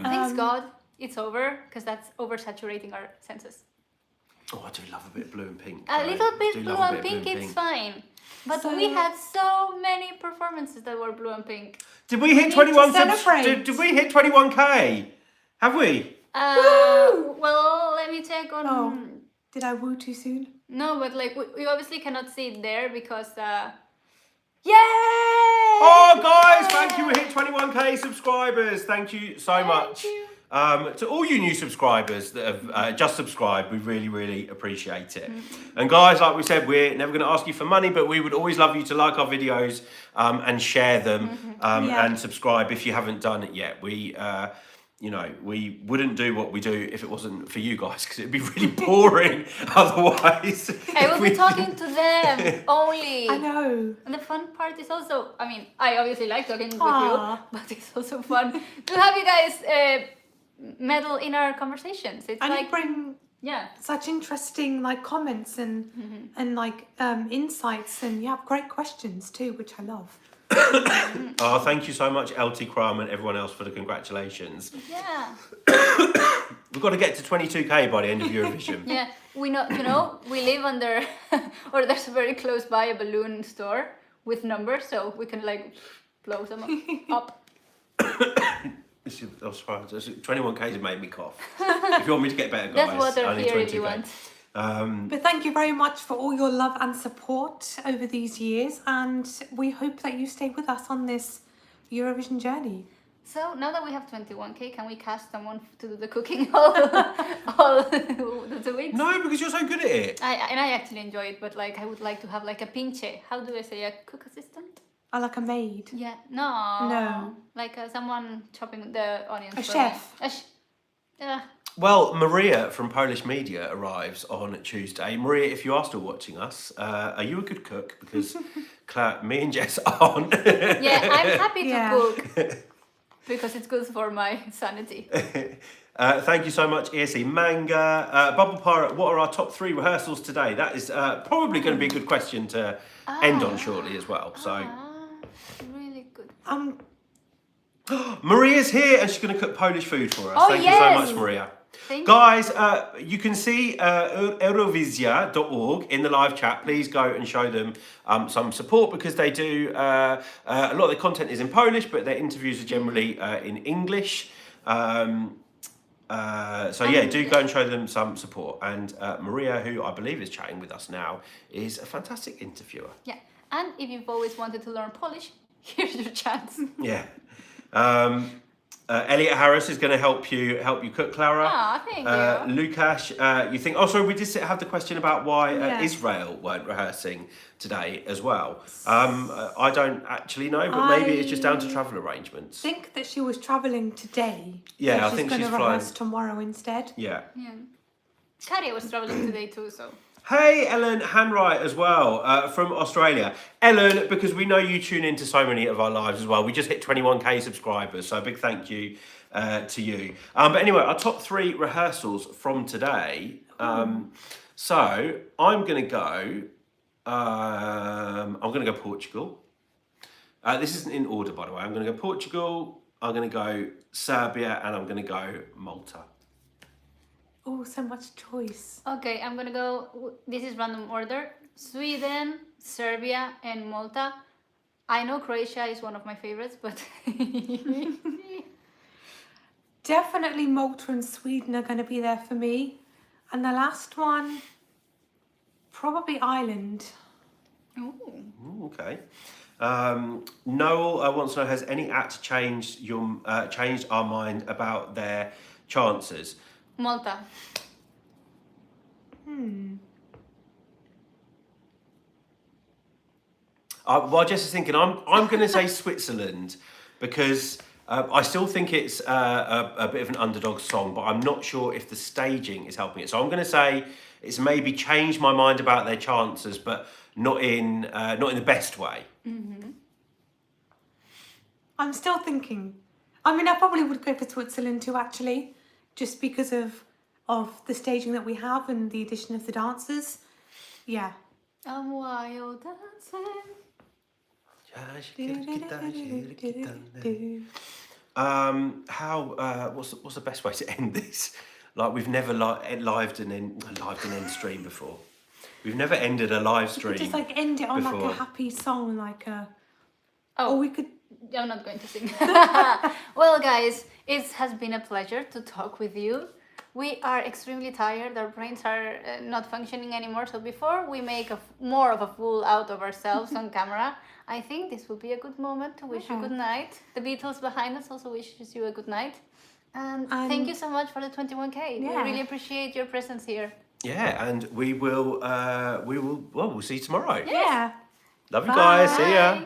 Thanks God, it's over, because that's oversaturating our senses. Oh, I do love a bit of blue and pink. A little bit blue and pink, it's fine. But we had so many performances that were blue and pink. Did we hit 21? Did we hit 21k? Have we? Well, let me check on. Oh, did I woo too soon? No, but like we obviously cannot see it there because. Yay! Oh, guys, thank you. We hit 21k. 21k subscribers. Thank you so much. To all you new subscribers that have just subscribed, we really, really appreciate it. And guys, like we said, we're never going to ask you for money, but we would always love you to like our videos and share them and subscribe if you haven't done it yet. We, you know, we wouldn't do what we do if it wasn't for you guys, because it'd be really boring otherwise. I will be talking to them only. I know. And the fun part is also, I mean, I obviously like talking with you, but it's also fun to have you guys meddle in our conversations. It's and like you bring such interesting like comments and like insights, and you have great questions too, which I love. Oh, thank you so much, LT Crumb and everyone else, for the congratulations. Yeah. We've got to get to 22k by the end of Eurovision. Yeah, we know, you know, we live under, or there's very close by a balloon store with numbers, so we can like blow them up. I'm surprised. 21k has made me cough. If you want me to get better, guys, that's water I need here 22k. if you want. But thank you very much for all your love and support over these years, and we hope that you stay with us on this Eurovision journey. So now that we have 21k, can we cast someone to do the cooking all the 2 weeks? No, because you're so good at it. I actually enjoy it, but like I would like to have like a pinche. How do I say, a cook assistant? I like a maid. Yeah, no. Like someone chopping the onions. A chef. Well, Maria from Polish Media arrives on Tuesday. Maria, if you are still watching us, are you a good cook? Because me and Jess aren't. Yeah, I'm happy to cook because it's good for my sanity. Thank you so much, ESE Manga. Bubble Pirate, what are our top 3 rehearsals today? That is probably going to be a good question to end on shortly as well. So. Really good. Maria's here and she's going to cook Polish food for us. Oh, Thank you so much, Maria. Guys, you can see Eurovision.org in the live chat. Please go and show them some support, because they do a lot of the content is in Polish, but their interviews are generally in English. So yeah, do go and show them some support. And Maria, who I believe is chatting with us now, is a fantastic interviewer. Yeah, and if you've always wanted to learn Polish, here's your chance. Yeah. Elliot Harris is going to help you cook, Clara. Thank you. Lukash, you think? Oh, sorry, we did have the question about why Israel weren't rehearsing today as well. I don't actually know, but maybe it's just down to travel arrangements. I think that she was travelling today. Yeah, so I think she's going to flying rehearse tomorrow instead. Yeah. Kari was travelling today too, so. Hey, Ellen Hanwright as well, from Australia. Ellen, because we know you tune into so many of our lives as well. We just hit 21k subscribers, so a big thank you to you. But anyway, our top 3 rehearsals from today. So I'm going to go. I'm going to go Portugal. This isn't in order, by the way. I'm going to go Portugal. I'm going to go Serbia, and I'm going to go Malta. Oh, so much choice. Okay, I'm gonna go, this is random order. Sweden, Serbia, and Malta. I know Croatia is one of my favorites, but... Definitely Malta and Sweden are going to be there for me. And the last one, probably Ireland. Ooh. Okay. Noel wants to know, has any act changed our mind about their chances? Malta. Well, Jess is thinking, I'm going to say Switzerland, because I still think it's a bit of an underdog song, but I'm not sure if the staging is helping it. So I'm going to say it's maybe changed my mind about their chances, but not in the best way. I'm still thinking. I mean, I probably would go for Switzerland too, actually, just because of the staging that we have and the addition of the dancers. Yeah. I'm wild dancing. What's the best way to end this? Like, we've never lived an end stream before. We've never ended a live stream. We could just like end it on before. like a happy song, like a. Oh, or we could. I'm not going to sing. Well, guys, it has been a pleasure to talk with you. We are extremely tired. Our brains are not functioning anymore. So before we make more of a fool out of ourselves on camera, I think this will be a good moment to wish you good night. The Beatles behind us also wishes you a good night. And thank you so much for the 21K. We really appreciate your presence here. Yeah, and we'll see you tomorrow. Yeah. Love you guys. See ya.